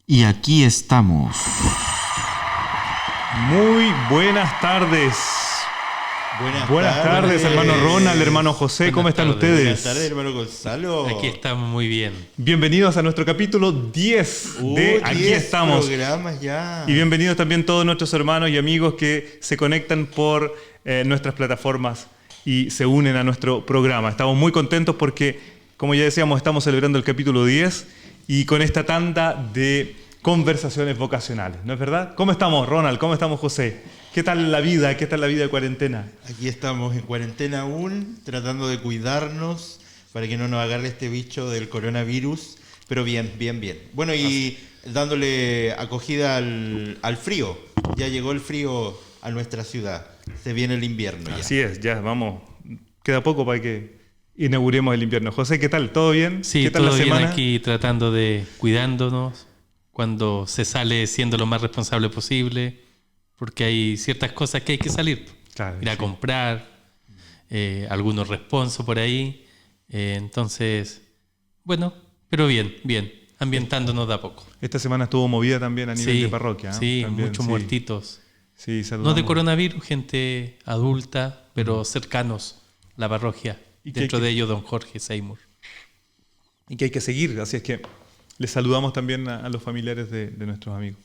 Y aquí estamos. Muy buenas tardes. Buenas tardes, hermano Ronald, hermano José, ¿cómo están ustedes? Buenas tardes, hermano Gonzalo. Aquí estamos muy bien. Bienvenidos a nuestro capítulo 10 de Aquí 10 estamos. programas ya. Y bienvenidos también todos nuestros hermanos y amigos que se conectan por nuestras plataformas y se unen a nuestro programa. Estamos muy contentos porque, como ya decíamos, estamos celebrando el capítulo 10 y con esta tanda de conversaciones vocacionales, ¿no es verdad? ¿Cómo estamos, Ronald? ¿Cómo estamos, José? ¿Qué tal la vida? ¿Qué tal la vida de cuarentena? Aquí estamos en cuarentena aún, tratando de cuidarnos para que no nos agarre este bicho del coronavirus. Pero bien. Bueno, y dándole acogida al frío. Ya llegó el frío a nuestra ciudad. Se viene el invierno ya. Así es, ya vamos. Queda poco para que inauguremos el invierno. José, ¿qué tal? ¿Todo bien? Sí, ¿Qué tal todo la bien semana? aquí, tratando de cuidándonos cuando se sale siendo lo más responsable posible, porque hay ciertas cosas que hay que salir. Claro, Ir a sí. comprar, algunos responsos por ahí. Entonces, bueno, pero bien, ambientándonos de a poco. Esta semana estuvo movida también a nivel Sí, de parroquia. ¿eh? sí, También, muchos sí. muertitos. Sí, saludamos. No de coronavirus, gente adulta, pero cercanos a la parroquia. ¿Y qué- Dentro qué- de ellos, don Jorge Seymour. Y que hay que seguir, así es que les saludamos también a los familiares de nuestros amigos.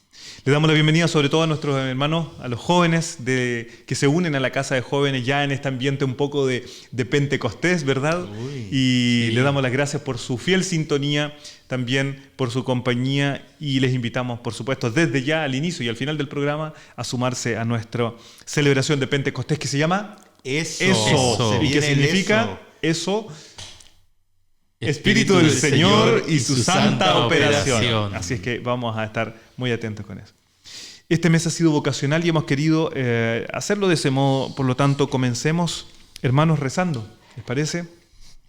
Les damos la bienvenida sobre todo a nuestros hermanos, a los jóvenes que se unen a la Casa de Jóvenes ya en este ambiente un poco de Pentecostés, ¿verdad? Y sí. les damos las gracias por su fiel sintonía, también por su compañía y les invitamos, por supuesto, desde ya al inicio y al final del programa a sumarse a nuestra celebración de Pentecostés que se llama Eso. Eso. Se ¿Y qué viene el significa eso? Espíritu del Señor y su santa operación. Así es que vamos a estar muy atentos con eso. Este mes ha sido vocacional y hemos querido hacerlo de ese modo. Por lo tanto, comencemos, hermanos, rezando. ¿Les parece?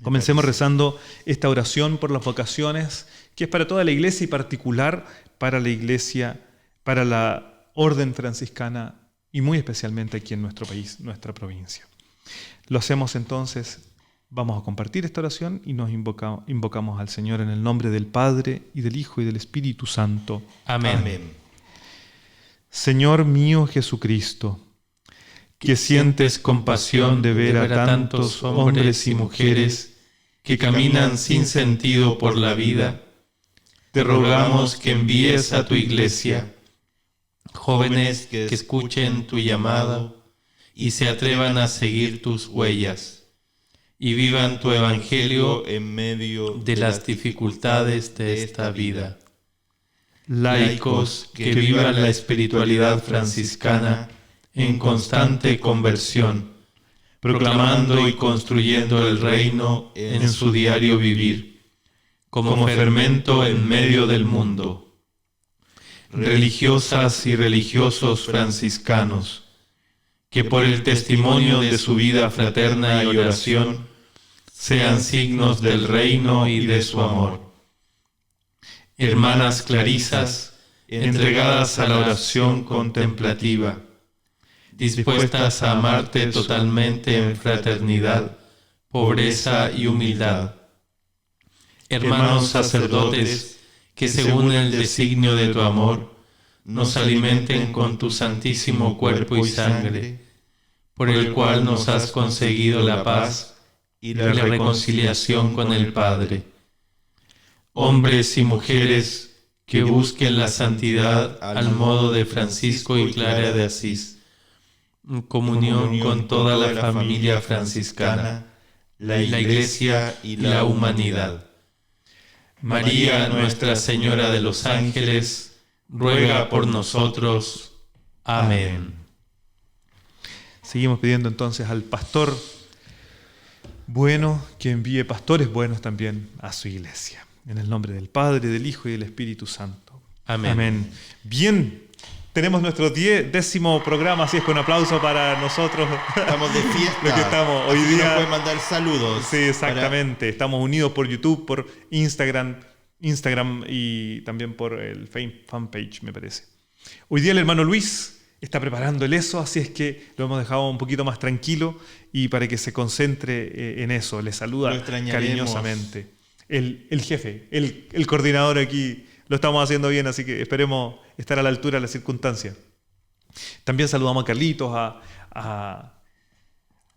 Comencemos rezando esta oración por las vocaciones, que es para toda la iglesia y particular para la iglesia, para la orden franciscana y muy especialmente aquí en nuestro país, nuestra provincia. Lo hacemos entonces. Vamos a compartir esta oración y nos invocamos al Señor en el nombre del Padre, y del Hijo, y del Espíritu Santo. Amén. Amén. Señor mío Jesucristo, que sientes compasión de ver a tantos hombres y mujeres que caminan sin sentido por la vida, te rogamos que envíes a tu iglesia jóvenes que escuchen tu llamado y se atrevan a seguir tus huellas y vivan tu evangelio en medio de las dificultades de esta vida. laicos Que vivan la espiritualidad franciscana en constante conversión, proclamando y construyendo el reino en su diario vivir, como fermento en medio del mundo. Religiosas y religiosos franciscanos, que por el testimonio de su vida fraterna y oración sean signos del reino y de su amor. Hermanas clarisas, entregadas a la oración contemplativa, dispuestas a amarte totalmente en fraternidad, pobreza y humildad. Hermanos sacerdotes, que según el designio de tu amor, nos alimenten con tu santísimo cuerpo y sangre, por el cual nos has conseguido la paz y la reconciliación con el Padre. Hombres y mujeres que busquen la santidad al modo de Francisco y Clara de Asís, en comunión con toda la familia franciscana, la Iglesia y la humanidad. María, Nuestra Señora de los Ángeles, ruega por nosotros. Amén. Seguimos pidiendo entonces al pastor bueno que envíe pastores buenos también a su iglesia. En el nombre del Padre, del Hijo y del Espíritu Santo. Amén. Amén. Bien, tenemos nuestro 10º programa, así es que un aplauso para nosotros. Estamos de fiesta. Lo que estamos hoy Así que día. nos pueden mandar saludos. Sí, exactamente. Estamos unidos por YouTube, por Instagram y también por el fanpage, me parece. Hoy día el hermano Luis está preparando el eso, así es que lo hemos dejado un poquito más tranquilo y para que se concentre en eso. Le saluda Lo extrañaremos. cariñosamente. El jefe, el coordinador aquí lo estamos haciendo bien, así que esperemos estar a la altura de las circunstancias. También saludamos a Carlitos, a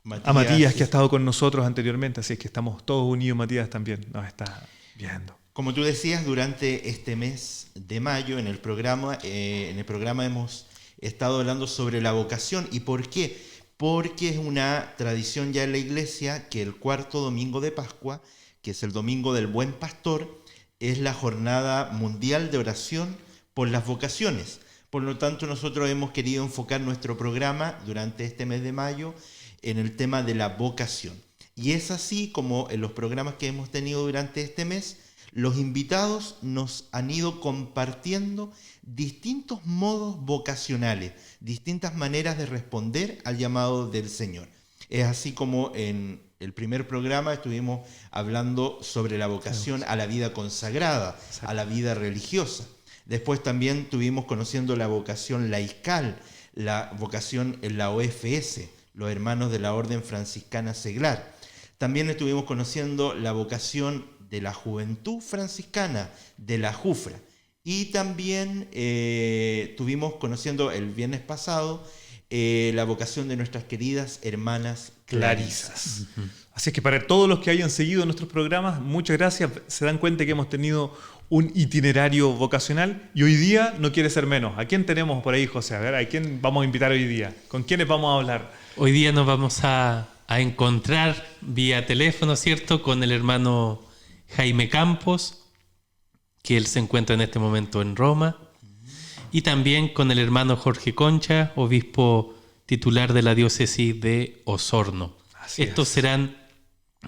Matías, que ha estado con nosotros anteriormente, así es que estamos todos unidos. Matías también nos está viendo. Como tú decías, durante este mes de mayo en el programa hemos estado hablando sobre la vocación. ¿Y por qué? Porque es una tradición ya en la iglesia que el cuarto domingo de Pascua, que es el domingo del Buen Pastor, es la jornada mundial de oración por las vocaciones. Por lo tanto, nosotros hemos querido enfocar nuestro programa durante este mes de mayo en el tema de la vocación. Y es así como en los programas que hemos tenido durante este mes, los invitados nos han ido compartiendo distintos modos vocacionales, distintas maneras de responder al llamado del Señor. Es así como en el primer programa estuvimos hablando sobre la vocación a la vida consagrada, a la vida religiosa. Después también estuvimos conociendo la vocación laical, la vocación en la OFS, los hermanos de la Orden Franciscana Seglar. También estuvimos conociendo la vocación de la Juventud Franciscana, de la JUFRA. Y también estuvimos conociendo el viernes pasado la vocación de nuestras queridas hermanas clarisas. Así es que para todos los que hayan seguido nuestros programas, muchas gracias. Se dan cuenta que hemos tenido un itinerario vocacional y hoy día no quiere ser menos. ¿A quién tenemos por ahí, José? A ver, ¿a quién vamos a invitar hoy día? ¿Con quiénes vamos a hablar? Hoy día nos vamos a encontrar vía teléfono, ¿cierto?, con el hermano Jaime Campos, que él se encuentra en este momento en Roma, y también con el hermano Jorge Concha, obispo titular de la diócesis de Osorno. Estos serán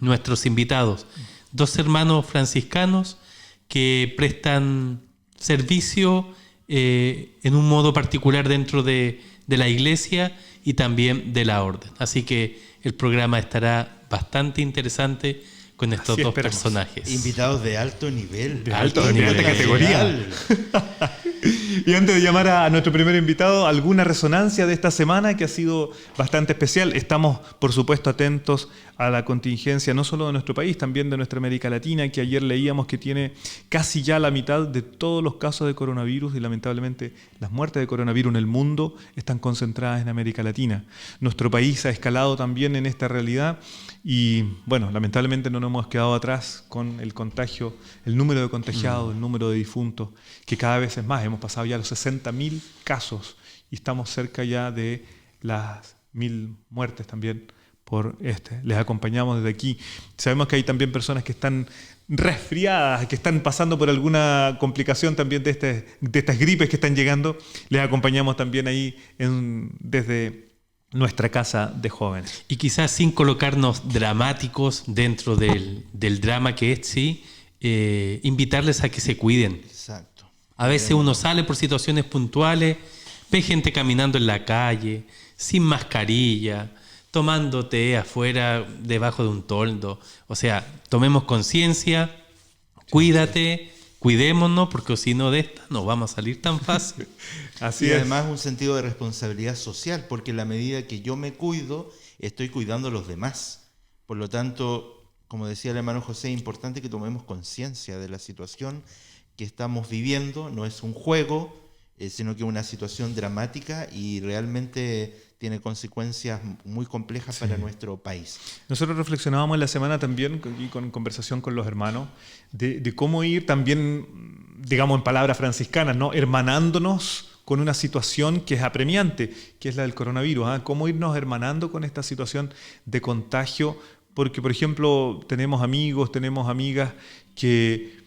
nuestros invitados. Dos hermanos franciscanos que prestan servicio en un modo particular dentro de la iglesia y también de la orden. Así que el programa estará bastante interesante con estos dos personajes. Invitados de alto nivel. De alto nivel de categoría. Y antes de llamar a nuestro primer invitado, alguna resonancia de esta semana que ha sido bastante especial. Estamos, por supuesto, atentos a la contingencia no solo de nuestro país, también de nuestra América Latina, que ayer leíamos que tiene casi ya la mitad de todos los casos de coronavirus y lamentablemente las muertes de coronavirus en el mundo están concentradas en América Latina. Nuestro país ha escalado también en esta realidad y, bueno, lamentablemente no nos hemos quedado atrás con el contagio, el número de contagiados, el número de difuntos, que cada vez es más. Hemos pasado ya los 60.000 casos y estamos cerca ya de las 1.000 muertes también por este. Les acompañamos desde aquí. Sabemos que hay también personas que están resfriadas, que están pasando por alguna complicación también de estas gripes que están llegando. Les acompañamos también ahí desde nuestra casa de jóvenes. Y quizás sin colocarnos dramáticos dentro del drama que es, sí, invitarles a que se cuiden. Exacto. A veces uno sale por situaciones puntuales, ve gente caminando en la calle, sin mascarilla, tomando té afuera, debajo de un toldo. O sea, tomemos conciencia, cuídate, cuidémonos, porque si no de esta no vamos a salir tan fácil. Así y además un sentido de responsabilidad social, porque en la medida que yo me cuido, estoy cuidando a los demás. Por lo tanto, como decía el hermano José, es importante que tomemos conciencia de la situación que estamos viviendo. No es un juego, sino que es una situación dramática y realmente tiene consecuencias muy complejas para nuestro país. Nosotros reflexionábamos en la semana también, y con conversación con los hermanos, de cómo ir también, digamos en palabras franciscanas, ¿no?, hermanándonos con una situación que es apremiante, que es la del coronavirus. Cómo irnos hermanando con esta situación de contagio, porque, por ejemplo, tenemos amigos, tenemos amigas que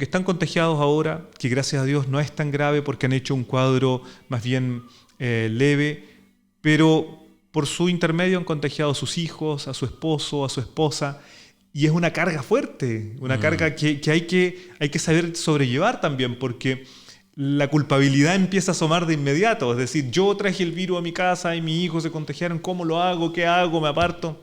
están contagiados ahora, que gracias a Dios no es tan grave porque han hecho un cuadro más bien leve, pero por su intermedio han contagiado a sus hijos, a su esposo, a su esposa, y es una carga fuerte, una carga que hay que saber sobrellevar también, porque la culpabilidad empieza a asomar de inmediato. Es decir, yo traje el virus a mi casa y mis hijos se contagiaron, ¿cómo lo hago? ¿Qué hago? ¿Me aparto?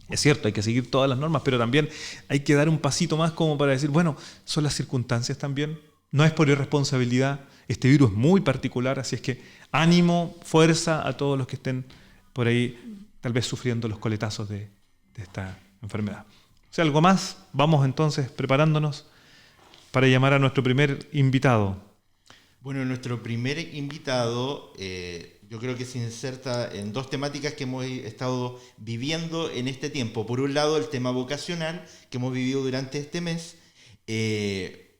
Es cierto, hay que seguir todas las normas, pero también hay que dar un pasito más como para decir, bueno, son las circunstancias también, no es por irresponsabilidad, este virus es muy particular, así es que ánimo, fuerza a todos los que estén por ahí tal vez sufriendo los coletazos de esta enfermedad. O sea, algo más, vamos entonces preparándonos para llamar a nuestro primer invitado. Bueno, nuestro primer invitado, yo creo que se inserta en dos temáticas que hemos estado viviendo en este tiempo. Por un lado, el tema vocacional que hemos vivido durante este mes,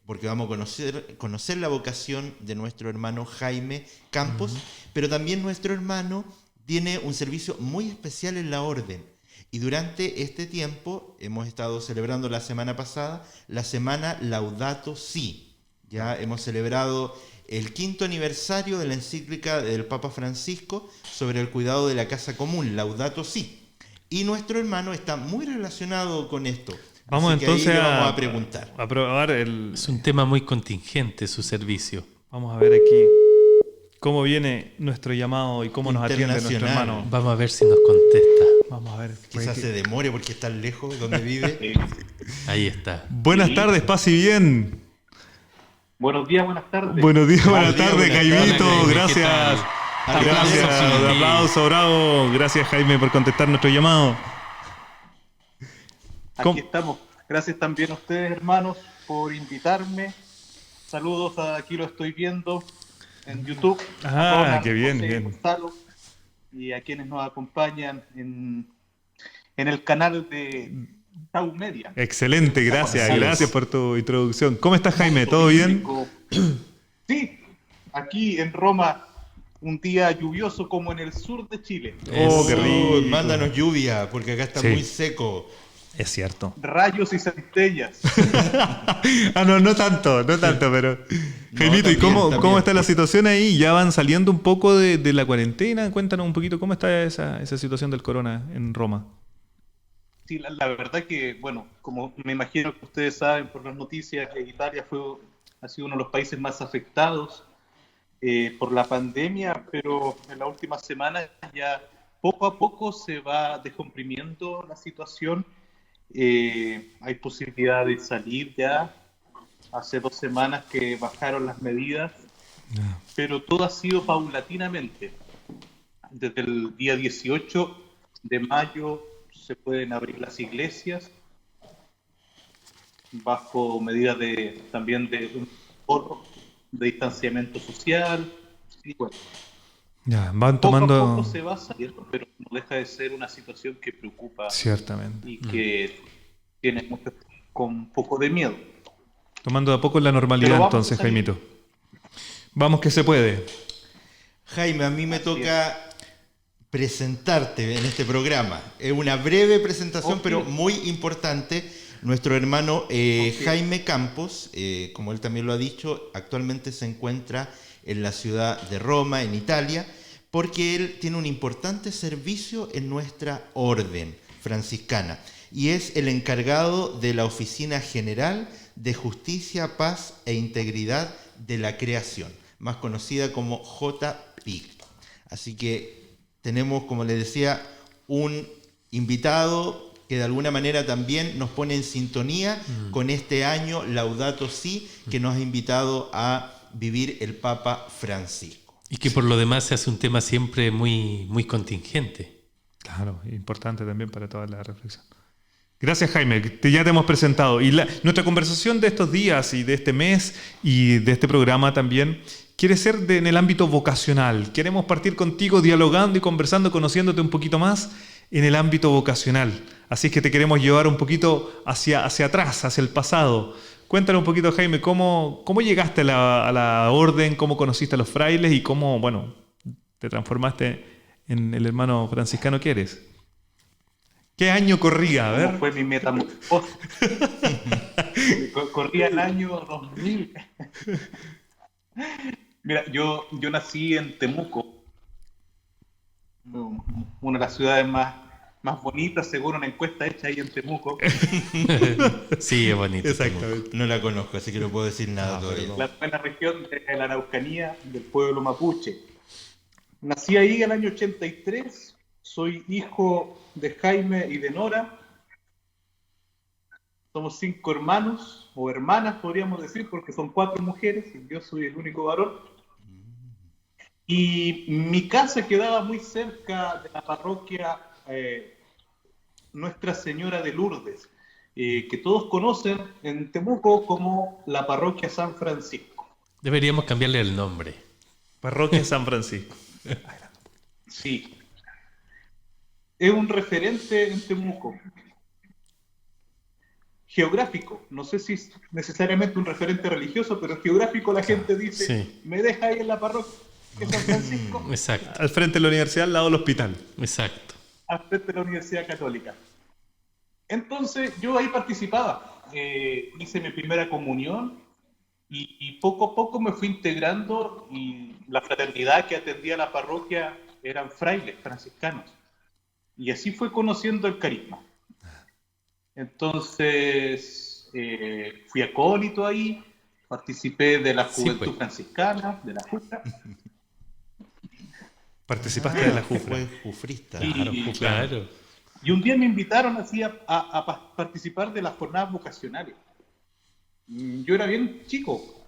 porque vamos a conocer la vocación de nuestro hermano Jaime Campos, pero también nuestro hermano tiene un servicio muy especial en la orden. Y durante este tiempo hemos estado celebrando la semana pasada la semana Laudato Si. Ya hemos celebrado el 5º aniversario de la encíclica del Papa Francisco sobre el cuidado de la casa común, Laudato Si. Y nuestro hermano está muy relacionado con esto. Vamos Así entonces vamos a preguntar. a probar Es un tema muy contingente su servicio. Vamos a ver aquí cómo viene nuestro llamado y cómo nos atiende nuestro hermano. Vamos a ver si nos contesta. Vamos a ver. Quizás se demore porque está lejos de donde vive. Ahí está. Buenas tardes, paz y bien. Buenos días, buenas tardes. Buenos días, buenas tardes, buenas Jaimito. tardes. Gracias. ¿Qué tal? Gracias. Aplausos, sí. Aplauso, bravo. Gracias, Jaime, por contestar nuestro llamado. Aquí estamos. Gracias también a ustedes, hermanos, por invitarme. Saludos, aquí lo estoy viendo en YouTube. Ah, a Ronald, qué bien, José, bien. Gonzalo, y a quienes nos acompañan en el canal de Tau Media. Excelente, gracias. Así es. Gracias por tu introducción. ¿Cómo estás, Jaime? ¿Todo bien? Sí, aquí en Roma, un día lluvioso como en el sur de Chile. Oh, qué rico. Mándanos lluvia, porque acá está Sí. muy seco. Es cierto. Rayos y centellas. No tanto, pero... Jaimito, ¿y también, cómo también. está la situación ahí? ¿Ya van saliendo un poco de la cuarentena? Cuéntanos un poquito cómo está esa situación del corona en Roma. Sí, la verdad que, bueno, como me imagino que ustedes saben por las noticias, que Italia ha sido uno de los países más afectados por la pandemia, pero en las últimas semanas ya poco a poco se va descomprimiendo la situación. Hay posibilidad de salir ya. Hace 2 semanas que bajaron las medidas, pero todo ha sido paulatinamente. Desde el día 18 de mayo se pueden abrir las iglesias bajo medidas también de un ahorro, de distanciamiento social. Y bueno, Ya, van poco a tomando... poco se va saliendo, pero no deja de ser una situación que preocupa Ciertamente. y que tiene mucho, con un poco de miedo. Tomando de a poco la normalidad Pero vamos entonces, a salir. Jaimito. Vamos que se puede. Jaime, a mí me toca presentarte en este programa. Es una breve presentación, Ok. pero muy importante. Nuestro hermano Jaime Campos, como él también lo ha dicho, actualmente se encuentra en la ciudad de Roma, en Italia, porque él tiene un importante servicio en nuestra orden franciscana y es el encargado de la Oficina General de Justicia, Paz e Integridad de la Creación, más conocida como JPIC. Así que tenemos, como les decía, un invitado que de alguna manera también nos pone en sintonía con este año Laudato Si que nos ha invitado a vivir el Papa Francisco. Y que por lo demás se hace un tema siempre muy, muy contingente. Claro, importante también para toda la reflexión. Gracias, Jaime. Ya te hemos presentado. Y nuestra conversación de estos días y de este mes y de este programa también quiere ser en el ámbito vocacional. Queremos partir contigo dialogando y conversando, conociéndote un poquito más en el ámbito vocacional. Así es que te queremos llevar un poquito hacia atrás, hacia el pasado. Cuéntanos un poquito, Jaime, cómo llegaste a la orden, cómo conociste a los frailes y cómo, bueno, te transformaste en el hermano franciscano que eres. ¿Qué año corría? A ver. ¿Cómo fue mi metamorfosis? Corría el año 2000. Mira, yo nací en Temuco, una de las ciudades más bonitas, según una encuesta hecha ahí en Temuco. Sí, es bonito. Exactamente. No la conozco, así que no puedo decir nada todavía. La buena región de la Araucanía, del pueblo mapuche. Nací ahí el año 83, soy hijo de Jaime y de Nora. Somos 5 hermanos, o hermanas podríamos decir, porque son 4 mujeres y yo soy el único varón. Y mi casa quedaba muy cerca de la parroquia Nuestra Señora de Lourdes, que todos conocen en Temuco como la Parroquia San Francisco. Deberíamos cambiarle el nombre. Parroquia San Francisco. Sí, es un referente en Temuco. Geográfico, no sé si es necesariamente un referente religioso, pero geográfico la gente dice, sí. me deja ahí en la parroquia San Francisco, Exacto, Al frente de la universidad, al lado del hospital. exacto. al frente de la Universidad Católica. Entonces yo ahí participaba, hice mi primera comunión y poco a poco me fui integrando y la fraternidad que atendía la parroquia eran frailes franciscanos. Y así fue conociendo el carisma. Entonces, fui acólito ahí, participé de la Sí, Juventud pues. Franciscana, de la JUFRA, Participaste de la Fue Jufra. jufrista. Claro. y un día me invitaron así a participar de las jornadas vocacionales. Yo era bien chico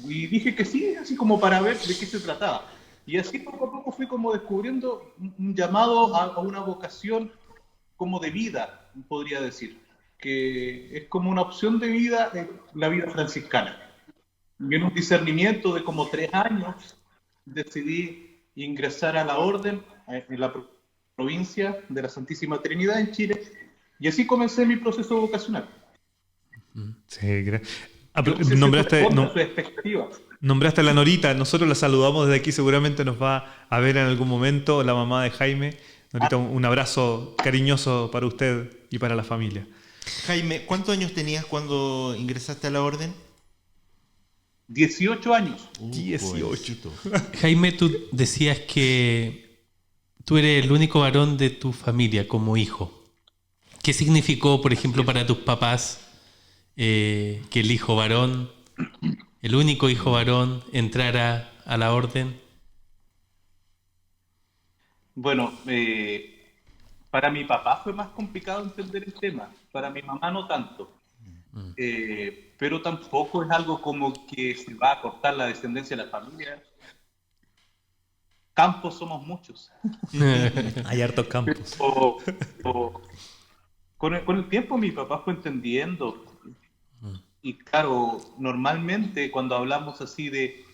y dije que sí, así como para ver de qué se trataba. Y así poco a poco fui como descubriendo un llamado a una vocación como de vida, podría decir, que es como una opción de vida en la vida franciscana. Y en un discernimiento de como 3 años decidí ingresar a la orden en la provincia de la Santísima Trinidad en Chile y así comencé mi proceso vocacional. Sí, No sé si nombraste, responde a sus expectativas. nombraste a la Norita, nosotros la saludamos desde aquí, seguramente nos va a ver en algún momento, la mamá de Jaime. Norita, un abrazo cariñoso para usted y para la familia. Jaime, ¿cuántos años tenías cuando ingresaste a la orden? 18 años. 18. Jovencito. Jaime, tú decías que tú eres el único varón de tu familia como hijo. ¿Qué significó, por ejemplo, para tus papás que el hijo varón, el único hijo varón, entrara a la orden? Bueno, para mi papá fue más complicado entender el tema, para mi mamá no tanto. Pero tampoco es algo como que se va a cortar la descendencia de la familia. Campos somos muchos. Hay hartos campos. Con el tiempo mi papá fue entendiendo. Y claro, normalmente cuando hablamos así de,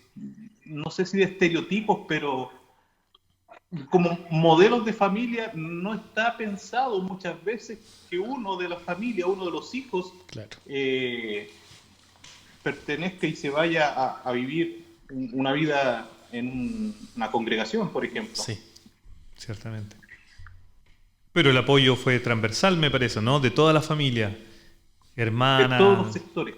no sé si de estereotipos, pero como modelos de familia, no está pensado muchas veces que uno de la familia, uno de los hijos, Claro. pertenezca y se vaya a vivir una vida en una congregación, por ejemplo. Sí. Ciertamente. Pero el apoyo fue transversal, me parece, ¿no? De toda la familia. De Hermana. todos los sectores.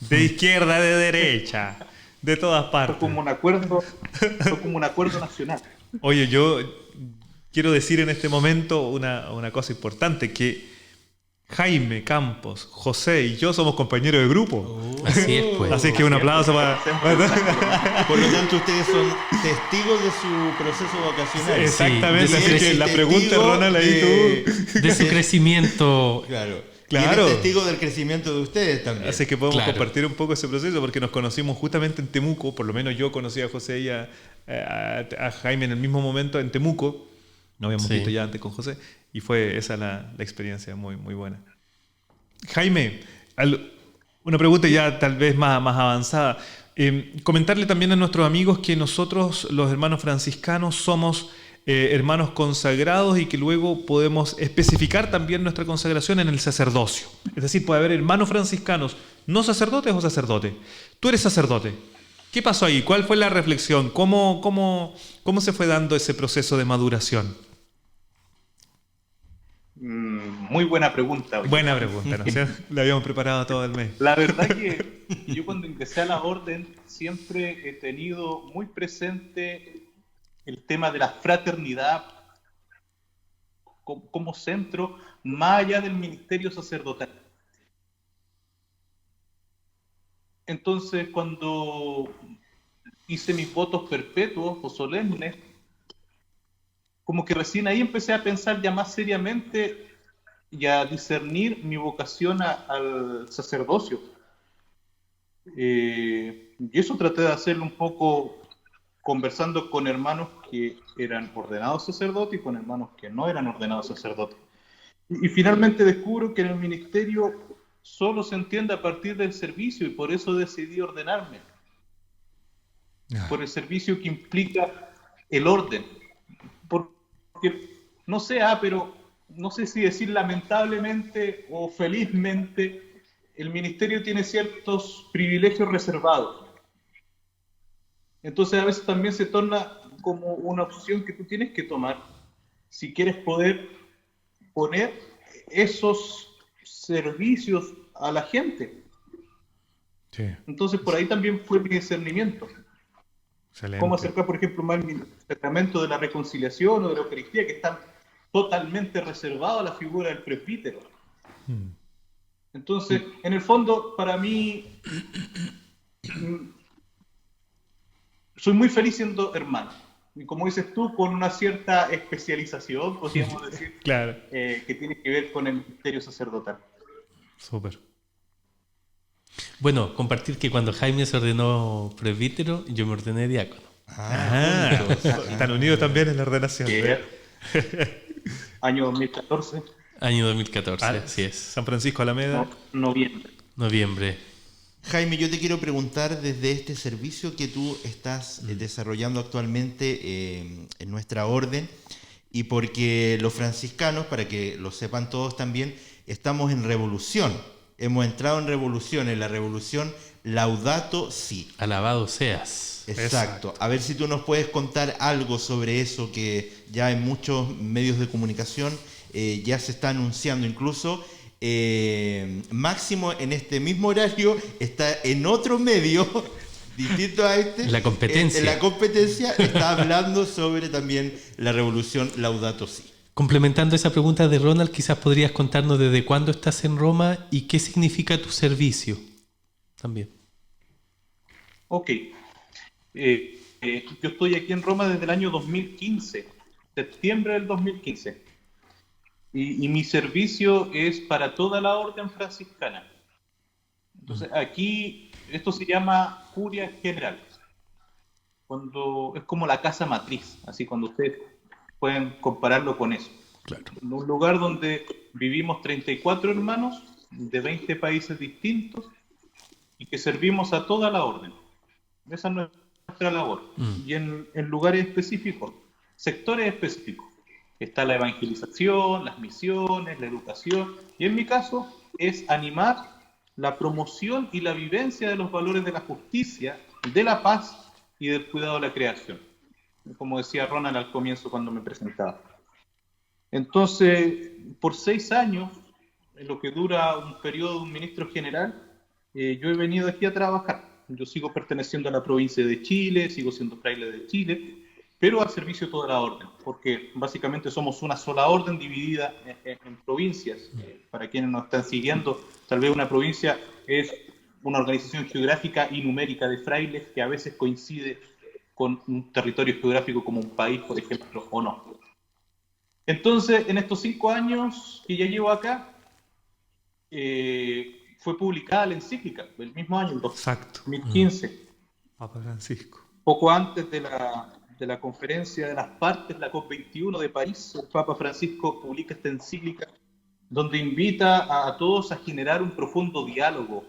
De izquierda, de derecha. De todas Fue partes. como un acuerdo nacional. Oye, yo quiero decir en este momento una cosa importante, que Jaime, Campos, José y yo somos compañeros de grupo. Así es, pues. Así que un aplauso para... Por lo tanto, ustedes son testigos de su proceso vocacional. Exactamente, Sí, así Y que eres la testigo pregunta, Ronald, ahí tú... De su crecimiento. Claro. Claro. Y eres testigo del crecimiento de ustedes también. Así que podemos Claro. compartir un poco ese proceso porque nos conocimos justamente en Temuco, por lo menos yo conocí a José y a Jaime en el mismo momento en Temuco, no habíamos Sí. visto ya antes con José, y fue esa la experiencia muy, muy buena. Jaime, una pregunta ya tal vez más avanzada. Comentarle también a nuestros amigos que nosotros, los hermanos franciscanos, somos hermanos consagrados y que luego podemos especificar también nuestra consagración en el sacerdocio. Es decir, puede haber hermanos franciscanos no sacerdotes o sacerdotes. Tú eres sacerdote. ¿Qué pasó ahí? ¿Cuál fue la reflexión? ¿Cómo se fue dando ese proceso de maduración? Muy buena pregunta. Oye. Buena pregunta, ¿no es cierto? La habíamos preparado todo el mes. La verdad que yo cuando ingresé a la orden siempre he tenido muy presente el tema de la fraternidad como centro, más allá del ministerio sacerdotal. Entonces, cuando hice mis votos perpetuos o solemnes, como que recién ahí empecé a pensar ya más seriamente y a discernir mi vocación al sacerdocio. Y eso traté de hacerlo un poco conversando con hermanos que eran ordenados sacerdotes y con hermanos que no eran ordenados sacerdotes. Y finalmente descubro que en el ministerio solo se entiende a partir del servicio y por eso decidí ordenarme, por el servicio que implica el orden. Porque no sé, pero no sé si decir lamentablemente o felizmente, el ministerio tiene ciertos privilegios reservados. Entonces a veces también se torna como una opción que tú tienes que tomar si quieres poder poner esos servicios a la gente. Sí. Entonces por ahí también fue mi discernimiento. Excelente. Cómo acercar, por ejemplo, más el sacramento de la reconciliación o de la Eucaristía, que están totalmente reservados a la figura del presbítero. Entonces, en el fondo, para mí, soy muy feliz siendo hermano. Y como dices tú, con una cierta especialización, podríamos decir, Claro. Que tiene que ver con el ministerio sacerdotal. Súper. Bueno, compartir que cuando Jaime se ordenó presbítero, yo me ordené diácono. Están unidos también en la ordenación. Año 2014. Año 2014, así es. San Francisco Alameda. Noviembre. Noviembre. Jaime, yo te quiero preguntar desde este servicio que tú estás desarrollando actualmente en nuestra orden, y porque los franciscanos, para que lo sepan todos también, estamos en revolución. Hemos entrado en revolución, en la revolución Laudato Si. Alabado seas. Exacto. A ver si tú nos puedes contar algo sobre eso, que ya en muchos medios de comunicación ya se está anunciando. Incluso Máximo en este mismo horario está en otro medio distinto a este. La competencia. En la competencia está hablando sobre también la revolución Laudato Si. Complementando esa pregunta de Ronald, quizás podrías contarnos desde cuándo estás en Roma y qué significa tu servicio también. Ok. Yo estoy aquí en Roma desde el año 2015, septiembre del 2015. Y mi servicio es para toda la orden franciscana. Entonces, aquí esto se llama curia general. Cuando es como la casa matriz, así cuando ustedes pueden compararlo con eso. Claro. En un lugar donde vivimos 34 hermanos de 20 países distintos y que servimos a toda la orden. Esa es nuestra labor. Y en lugares específicos, sectores específicos. Está la evangelización, las misiones, la educación. Y en mi caso es animar la promoción y la vivencia de los valores de la justicia, de la paz y del cuidado de la creación. Como decía Ronald al comienzo cuando me presentaba. Entonces, por 6 años, en lo que dura un periodo de un ministro general, yo he venido aquí a trabajar. Yo sigo perteneciendo a la provincia de Chile, sigo siendo fraile de Chile, pero al servicio de toda la orden, porque básicamente somos una sola orden dividida en provincias. Para quienes nos están siguiendo, tal vez una provincia es una organización geográfica y numérica de frailes que a veces coincide con un territorio geográfico como un país, por ejemplo, o no. Entonces, en estos 5 años que ya llevo acá, fue publicada la encíclica, el mismo año, en 2015. Papa Francisco. Poco antes de la conferencia de las partes, la COP21 de París, el Papa Francisco publica esta encíclica donde invita a todos a generar un profundo diálogo,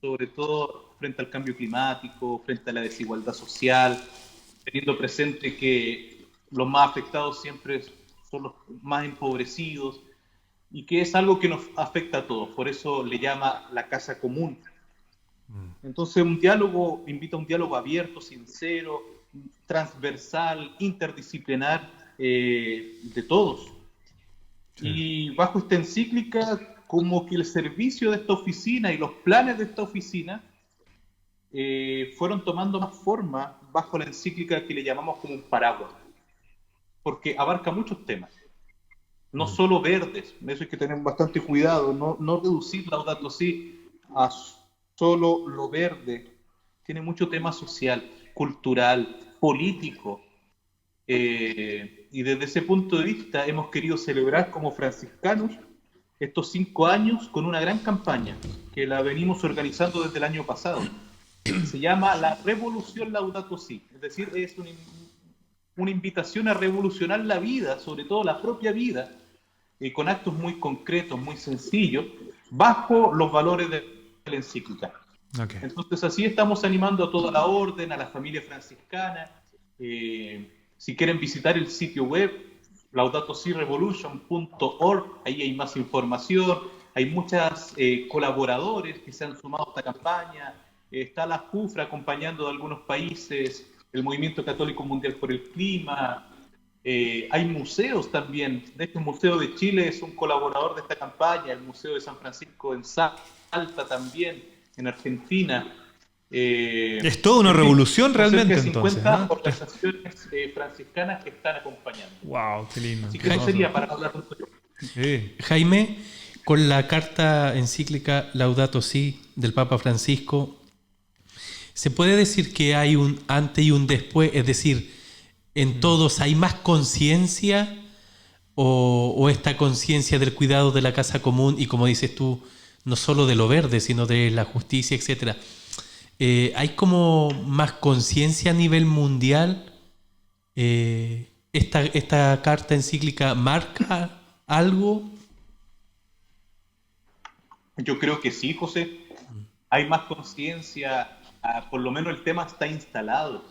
sobre todo frente al cambio climático, frente a la desigualdad social, teniendo presente que los más afectados siempre son los más empobrecidos, y que es algo que nos afecta a todos, por eso le llama la casa común. Entonces invita a un diálogo abierto, sincero, transversal, interdisciplinar, de todos. Sí. Y bajo esta encíclica, como que el servicio de esta oficina y los planes de esta oficina fueron tomando más forma bajo la encíclica que le llamamos como un paraguas, porque abarca muchos temas. No solo verdes, eso hay que tener bastante cuidado, no reducir Laudato Si a solo lo verde. Tiene mucho tema social, cultural, político. Y desde ese punto de vista hemos querido celebrar como franciscanos estos 5 años con una gran campaña que la venimos organizando desde el año pasado. Se llama la Revolución Laudato Si, es decir, es una invitación a revolucionar la vida, sobre todo la propia vida, con actos muy concretos, muy sencillos, bajo los valores de la encíclica. Okay. Entonces así estamos animando a toda la orden, a la familia franciscana. Si quieren visitar el sitio web laudatosirevolution.org, ahí hay más información, hay muchos colaboradores que se han sumado a esta campaña, está la JUFRA acompañando de algunos países, el Movimiento Católico Mundial por el Clima, hay museos también. De hecho, el Museo de Chile es un colaborador de esta campaña, el Museo de San Francisco en Salta también, en Argentina. Es toda una revolución realmente, cerca de 50 entonces, ¿no? organizaciones franciscanas que están acompañando. ¡Wow! ¡Qué lindo! Así que eso sería para hablar un poco. Sí. Jaime, con la carta encíclica Laudato Si del Papa Francisco, ¿se puede decir que hay un antes y un después? Es decir, ¿en todos hay más conciencia o esta conciencia del cuidado de la casa común y, como dices tú, no solo de lo verde, sino de la justicia, etcétera? ¿Hay como más conciencia a nivel mundial? ¿Esta carta encíclica marca algo? Yo creo que sí, José. Hay más conciencia, por lo menos el tema está instalado.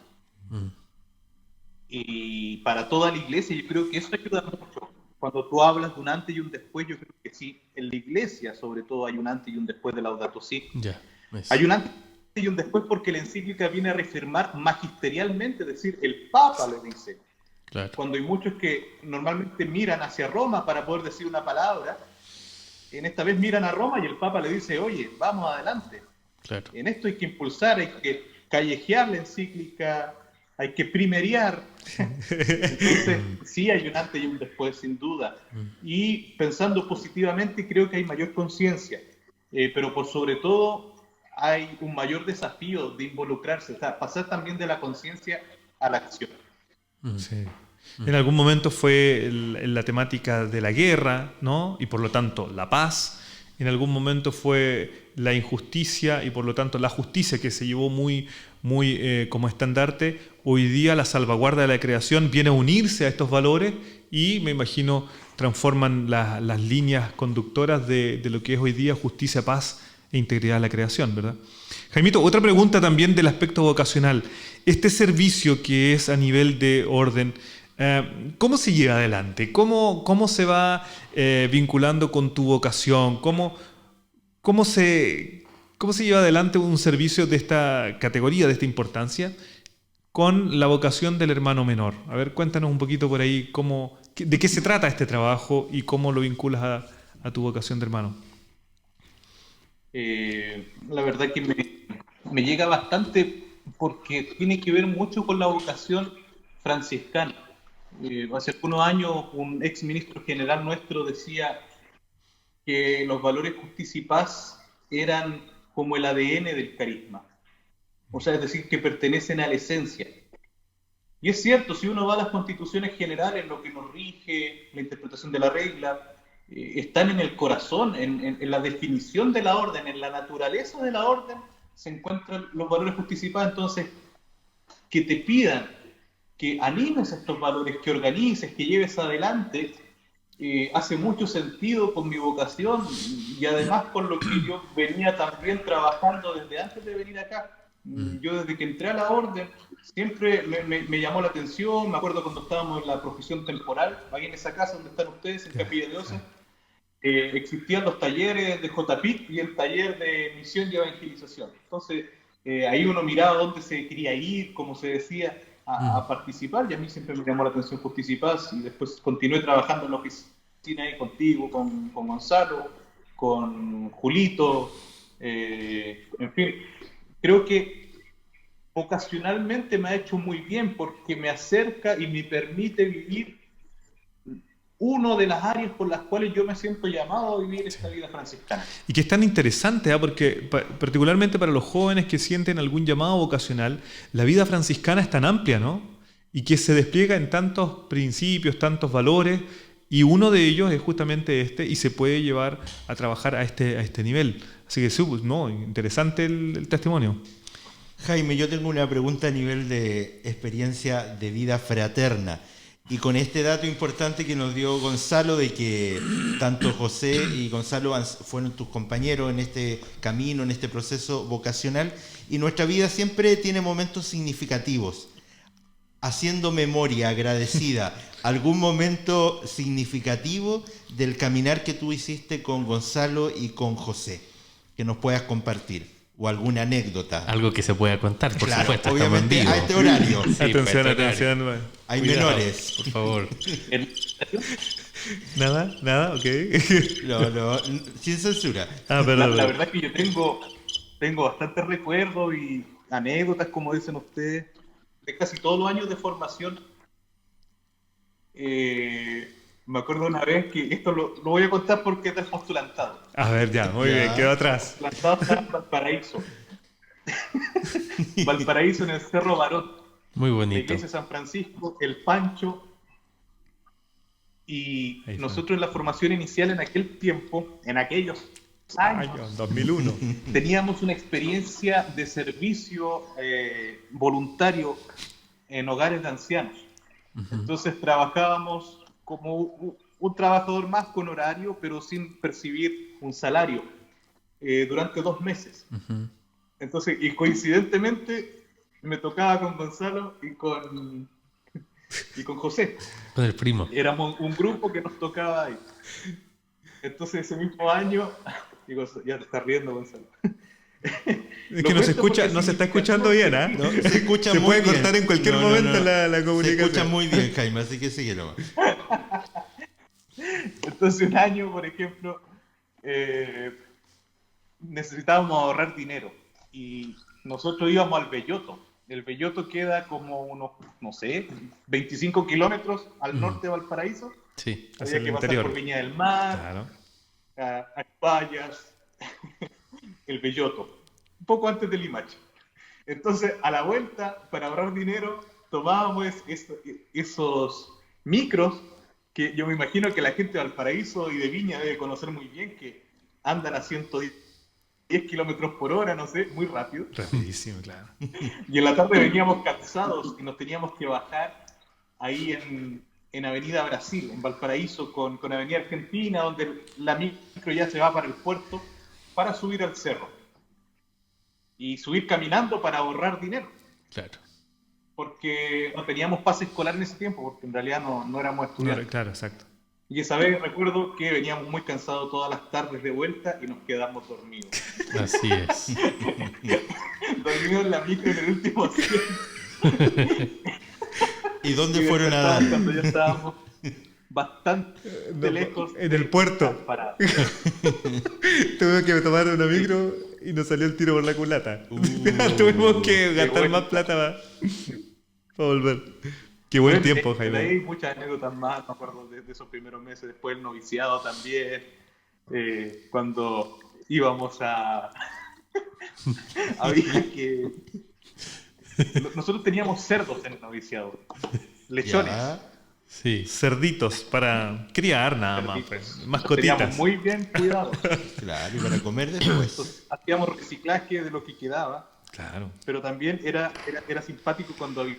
Y para toda la iglesia, yo creo que eso ayuda mucho. Cuando tú hablas de un antes y un después, yo creo que sí. En la iglesia, sobre todo, hay un antes y un después de Laudato Si. Ya, hay un antes y un después porque la encíclica viene a reafirmar magisterialmente, es decir, el Papa lo dice. claro. Cuando hay muchos que normalmente miran hacia Roma para poder decir una palabra, en esta vez miran a Roma y el Papa le dice, oye, vamos adelante. Claro. En esto hay que impulsar, hay que callejear la encíclica, hay que primeriar. Entonces, sí hay un antes y un después, sin duda. Y pensando positivamente, creo que hay mayor conciencia. Pero por sobre todo, hay un mayor desafío de involucrarse, o sea, pasar también de la conciencia a la acción. Sí. En algún momento fue la temática de la guerra, ¿no? Y por lo tanto la paz. En algún momento fue la injusticia y por lo tanto la justicia, que se llevó muy como estandarte. Hoy día la salvaguarda de la creación viene a unirse a estos valores y me imagino transforman las líneas conductoras de lo que es hoy día justicia, paz e integridad de la creación, ¿verdad? Jaimito, otra pregunta también del aspecto vocacional. Este servicio que es a nivel de orden, ¿cómo se lleva adelante? ¿Cómo se va vinculando con tu vocación? ¿Cómo se lleva adelante un servicio de esta categoría, de esta importancia, con la vocación del hermano menor? A ver, cuéntanos un poquito por ahí de qué se trata este trabajo y cómo lo vinculas a tu vocación de hermano. La verdad que me llega bastante porque tiene que ver mucho con la vocación franciscana. Hace algunos años un ex ministro general nuestro decía que los valores justicia y paz eran como el ADN del carisma. O sea, es decir, que pertenecen a la esencia. Y es cierto, si uno va a las constituciones generales, lo que nos rige, la interpretación de la regla, están en el corazón, en la definición de la orden, en la naturaleza de la orden, se encuentran los valores justicia y paz. Entonces, que te pidan que animes estos valores, que organices, que lleves adelante, hace mucho sentido con mi vocación y además con lo que yo venía también trabajando desde antes de venir acá. Yo desde que entré a la orden siempre me llamó la atención. Me acuerdo cuando estábamos en la profesión temporal, ahí en esa casa donde están ustedes, en Capilla de Oces, existían los talleres de JPIC y el taller de misión y evangelización. Entonces ahí uno miraba dónde se quería ir, como se decía, a participar, y a mí siempre me llamó la atención justicia y paz, y después continué trabajando en la oficina ahí contigo, con Gonzalo, con Julito, en fin. Creo que vocacionalmente me ha hecho muy bien porque me acerca y me permite vivir una de las áreas por las cuales yo me siento llamado a vivir esta vida franciscana. Y que es tan interesante, porque particularmente para los jóvenes que sienten algún llamado vocacional, la vida franciscana es tan amplia, ¿no? Y que se despliega en tantos principios, tantos valores, y uno de ellos es justamente este, y se puede llevar a trabajar a este nivel. Así que, no, interesante el testimonio. Jaime, yo tengo una pregunta a nivel de experiencia de vida fraterna. Y con este dato importante que nos dio Gonzalo de que tanto José y Gonzalo fueron tus compañeros en este camino, en este proceso vocacional, y nuestra vida siempre tiene momentos significativos. Haciendo memoria agradecida, ¿algún momento significativo del caminar que tú hiciste con Gonzalo y con José que nos puedas compartir? ¿O alguna anécdota? Algo que se pueda contar, por Claro, supuesto. obviamente estamos a en este vivo. horario. Sí, Atención, para este atención. horario. Hay Cuidado, menores. por favor. Nada, ok. No, sin censura. Ah, La perdón. verdad es que yo tengo bastantes recuerdos y anécdotas, como dicen ustedes, de casi todos los años de formación. Me acuerdo una vez que esto lo voy a contar porque es del postulantado. A ver, ya, muy Ya. bien, quedó atrás. Postulantado está en Valparaíso. Valparaíso, en el Cerro Barón, Muy la bonito. iglesia de San Francisco, el Pancho. Y Ahí está. nosotros en la formación inicial en aquel tiempo, en aquellos años, Año 2001. teníamos una experiencia de servicio voluntario en hogares de ancianos. Entonces trabajábamos como un trabajador más con horario, pero sin percibir un salario durante 2 meses. Ujú. Entonces, y coincidentemente me tocaba con Gonzalo y con José. Con el primo. Éramos un grupo que nos tocaba ahí. Entonces ese mismo año, digo, ya te estás riendo, Gonzalo. Es que no se escucha, no se está escuchando bien, ¿ah? No, se escucha Se muy puede bien. cortar en cualquier momento la Se comunicación. escucha muy bien, Jaime, así que sigue nomás. Entonces un año, por ejemplo, necesitábamos ahorrar dinero y nosotros íbamos al Belloto. El Belloto queda como unos, no sé, 25 kilómetros al norte de Valparaíso. Sí. Hacia Había el que pasar interior. por Viña del Mar, Claro. a Payas, el Belloto, un poco antes de Limache. Entonces, a la vuelta, para ahorrar dinero, tomábamos esos micros que yo me imagino que la gente de Valparaíso y de Viña debe conocer muy bien, que andan a 110 kilómetros por hora, no sé, muy rápido. Rapidísimo, claro. Y en la tarde veníamos cansados y nos teníamos que bajar ahí en Avenida Brasil, en Valparaíso, con Avenida Argentina, donde la micro ya se va para el puerto, para subir al cerro. Y subir caminando para ahorrar dinero, Claro. porque no teníamos pase escolar en ese tiempo, porque en realidad no éramos estudiantes. Claro, exacto. Y esa vez recuerdo que veníamos muy cansados todas las tardes de vuelta y nos quedamos dormidos. Así es. Dormidos en la micro en el último asiento. ¿Y dónde Y fueron a despertaban dar? cuando ya estábamos bastante lejos. En el puerto. Parados. Tuve que tomar una micro y nos salió el tiro por la culata. Tuvimos que gastar bueno. más plata para volver. Qué buen tiempo, De ahí Jaime. hay muchas anécdotas más, me acuerdo de esos primeros meses, después el noviciado también, cuando íbamos a... había que... Nosotros teníamos cerdos en el noviciado, lechones. Ya. Sí. Cerditos para criar nada más, cerditos. pues. Los Mascotitas. teníamos muy bien cuidados. Claro, y para comer después. Entonces, hacíamos reciclaje de lo que quedaba, Claro. pero también era simpático cuando había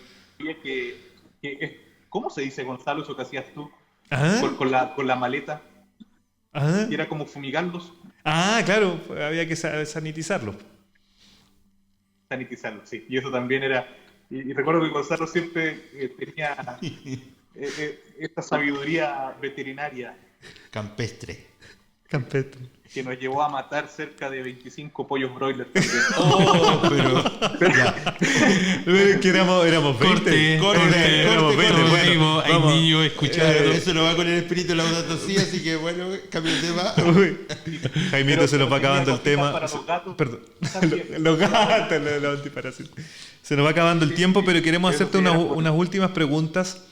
¿cómo se dice, Gonzalo, eso que hacías tú? Ah, Con la maleta, ah. y era como fumigarlos, Ah, claro, había que sanitizarlo. sanitizarlos, sí. Y eso también era... Y recuerdo que Gonzalo siempre tenía esta sabiduría veterinaria Campestre. Campestre. que nos llevó a matar cerca de 25 pollos broiler también. Oh, pero ya. Que éramos 20. Corte, éramos 20. como Bueno, vimos, hay vamos. niños escuchando. Eso lo va con el espíritu Laudato Si, así que bueno, cambio de tema. Uy, Jaimito se nos va acabando el tema. Para los gatos, Perdón. también. Los gatos, los antiparásitos. Se nos va acabando el tiempo, pero queremos Eso hacerte sí, unas últimas preguntas.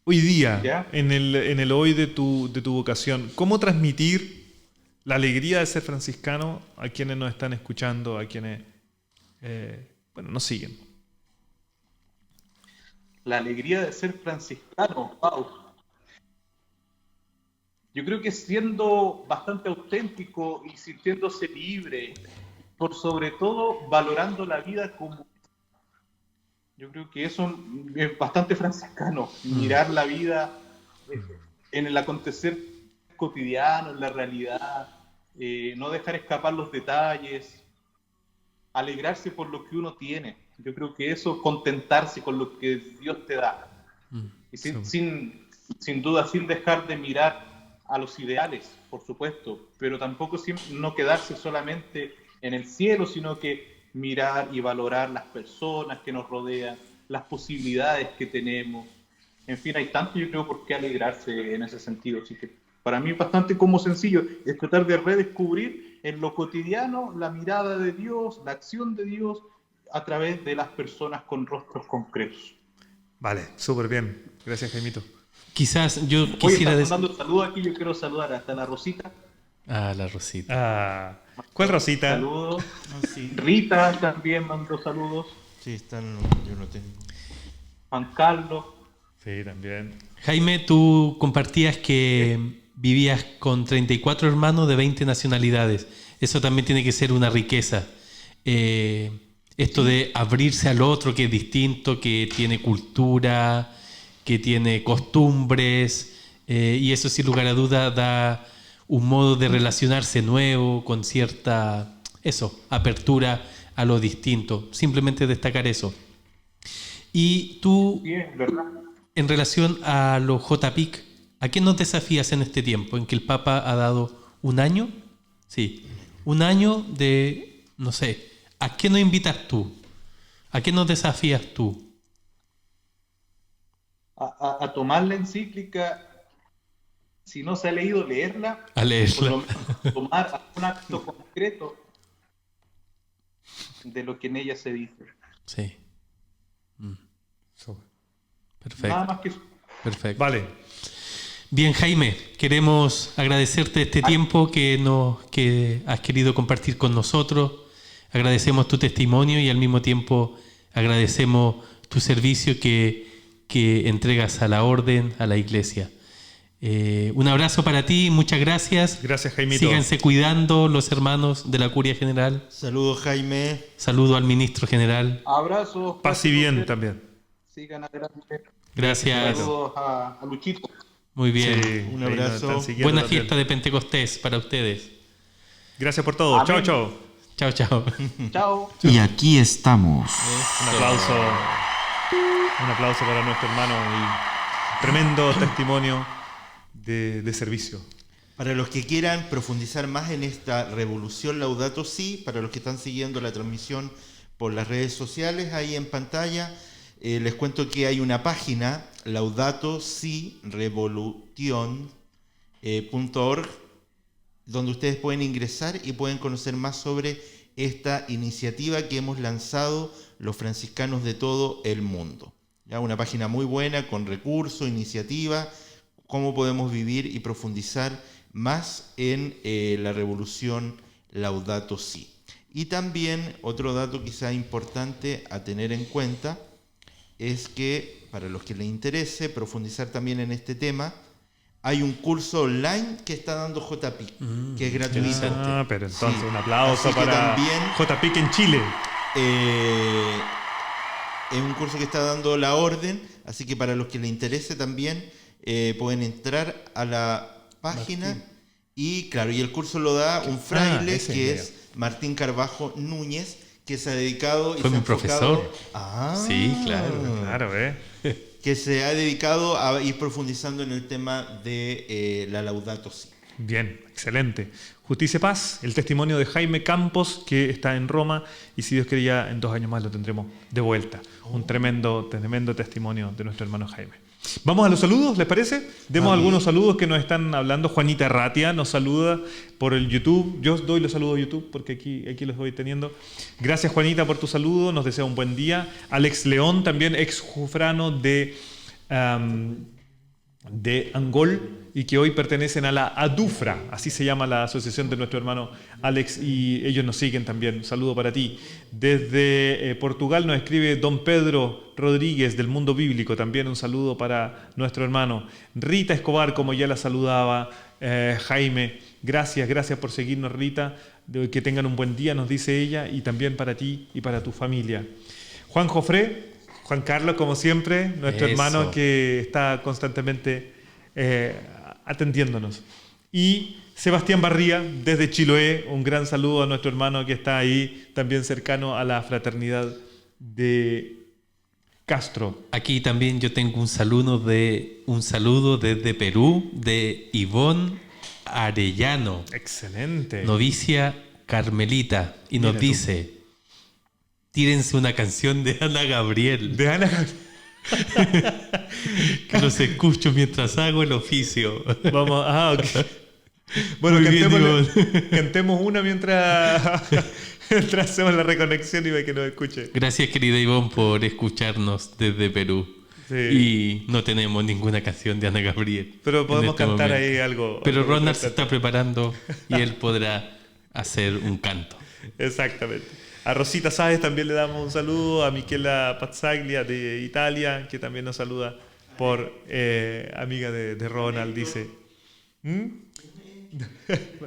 Hoy día, ¿Ya? en el hoy de tu vocación, ¿cómo transmitir la alegría de ser franciscano a quienes nos están escuchando, a quienes nos siguen? La alegría de ser franciscano, wow. Yo creo que siendo bastante auténtico y sintiéndose libre, por sobre todo valorando la vida como Yo creo que eso es bastante franciscano, mirar la vida en el acontecer cotidiano, en la realidad, no dejar escapar los detalles, alegrarse por lo que uno tiene. Yo creo que eso, contentarse con lo que Dios te da. Y sin duda, sin dejar de mirar a los ideales, por supuesto, pero tampoco no quedarse solamente en el cielo, sino que mirar y valorar las personas que nos rodean, las posibilidades que tenemos. En fin, hay tanto, yo creo, por qué alegrarse en ese sentido. Así que para mí es bastante como sencillo, es tratar de redescubrir en lo cotidiano la mirada de Dios, la acción de Dios a través de las personas con rostros concretos. Vale, súper bien. Gracias, Jaimito. Quizás yo quisiera decir... dando saludos aquí, yo quiero saludar hasta la Rosita. Ah, la Rosita. Ah, ¿cuál Rosita? Saludos. Sí. Rita también mandó saludos. Sí, están, yo no tengo. Juan Carlos. Sí, también. Jaime, tú compartías que vivías con 34 hermanos de 20 nacionalidades. Eso también tiene que ser una riqueza. Esto de abrirse al otro que es distinto, que tiene cultura, que tiene costumbres, y eso sin lugar a duda da un modo de relacionarse nuevo, con cierta apertura a lo distinto. Simplemente destacar eso. Y tú, en relación a los JPIC, ¿a qué nos desafías en este tiempo en que el Papa ha dado un año? Sí, un año de, no sé, ¿a qué nos invitas tú? ¿A qué nos desafías tú? A tomar la encíclica, si no se ha leído, leerla. A leerla. Por lo menos tomar un acto concreto de lo que en ella se dice. Sí. Perfecto. Nada más que eso. Perfecto. Vale. Bien, Jaime, queremos agradecerte este tiempo que has querido compartir con nosotros. Agradecemos tu testimonio y al mismo tiempo agradecemos tu servicio que entregas a la orden, a la iglesia. Un abrazo para ti, muchas gracias. Gracias, Jaimito. Síganse cuidando los hermanos de la Curia General. Saludos, Jaime. Saludo al ministro general. Abrazos. Paz y bien también. Sigan adelante. Gracias. Saludos a Luchito. Muy bien. Sí, un abrazo. Buena fiesta de Pentecostés para ustedes. Gracias por todo. Amén. Chao, chao. Chao, chao. Chao. Y aquí estamos. Un aplauso para nuestro hermano y tremendo testimonio de servicio. Para los que quieran profundizar más en esta revolución Laudato Si, para los que están siguiendo la transmisión por las redes sociales, ahí en pantalla, les cuento que hay una página, laudatosirevolution.org, donde ustedes pueden ingresar y pueden conocer más sobre esta iniciativa que hemos lanzado los franciscanos de todo el mundo. Ya, una página muy buena, con recursos, iniciativa, cómo podemos vivir y profundizar más en la revolución Laudato Si. Y también otro dato quizá importante a tener en cuenta es que, para los que les interese profundizar también en este tema, hay un curso online que está dando JPIC, que es gratuito. Ah, pero entonces un aplauso Así que para también, JPIC en Chile. es un curso que está dando la orden, así que para los que les interese también pueden entrar a la página. Y claro, y el curso lo da un fraile que es Martín Carvajo Núñez, que se ha dedicado y Fue se ha mi profesor. Sí, claro. Claro, que se ha dedicado a ir profundizando en el tema de la Laudato Si. Bien, excelente. Justicia y Paz, el testimonio de Jaime Campos, que está en Roma, y si Dios quiere ya en 2 años más lo tendremos de vuelta. Un tremendo testimonio de nuestro hermano Jaime. Vamos a los saludos, ¿les parece? Demos algunos saludos que nos están hablando. Juanita Ratia nos saluda por el YouTube. Yo doy los saludos a YouTube porque aquí los voy teniendo. Gracias, Juanita, por tu saludo. Nos desea un buen día. Alex León, también ex jufrano de Angol, y que hoy pertenecen a la ADUFRA, así se llama la asociación de nuestro hermano Alex, y ellos nos siguen también. Un saludo para ti. Desde Portugal nos escribe don Pedro Rodríguez del Mundo Bíblico, también un saludo para nuestro hermano. Rita Escobar, como ya la saludaba Jaime, gracias por seguirnos, Rita. Que tengan un buen día, nos dice ella, y también para ti y para tu familia. Juan Juan Carlos, como siempre, nuestro Eso. hermano que está constantemente atendiéndonos. Y Sebastián Barría, desde Chiloé, un gran saludo a nuestro hermano que está ahí, también cercano a la fraternidad de Castro. Aquí también yo tengo un saludo desde Perú de Ivonne Arellano, Excelente. novicia carmelita, y nos Mira tú. dice: tírense una canción de Ana Gabriel, De Ana Gabriel. que los escucho mientras hago el oficio. Vamos, ok. Bueno, Muy bien, cantemos una mientras hacemos la reconexión y ve que nos escuche. Gracias, querida Ivonne, por escucharnos desde Perú. Sí. Y no tenemos ninguna canción de Ana Gabriel. Pero podemos en este cantar momento. ahí algo. Pero algo Ronald se mientras está preparando y él podrá hacer un canto. Exactamente. A Rosita Sáez también le damos un saludo, a Michela Pazzaglia de Italia, que también nos saluda por amiga de Ronald, dice.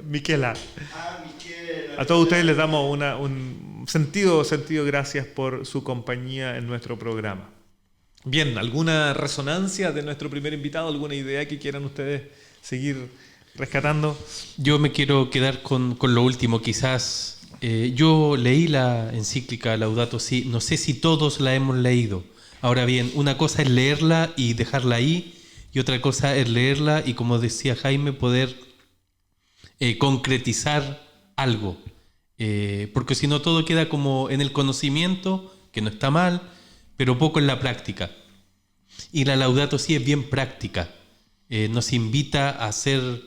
Michela. A todos ustedes les damos un sentido gracias por su compañía en nuestro programa. Bien, ¿alguna resonancia de nuestro primer invitado? ¿Alguna idea que quieran ustedes seguir rescatando? Yo me quiero quedar con lo último, quizás. Yo leí la encíclica Laudato Si, no sé si todos la hemos leído. Ahora bien, una cosa es leerla y dejarla ahí, y otra cosa es leerla y, como decía Jaime, poder concretizar algo. Porque si no, todo queda como en el conocimiento, que no está mal, pero poco en la práctica. Y la Laudato Si es bien práctica. Nos invita a hacer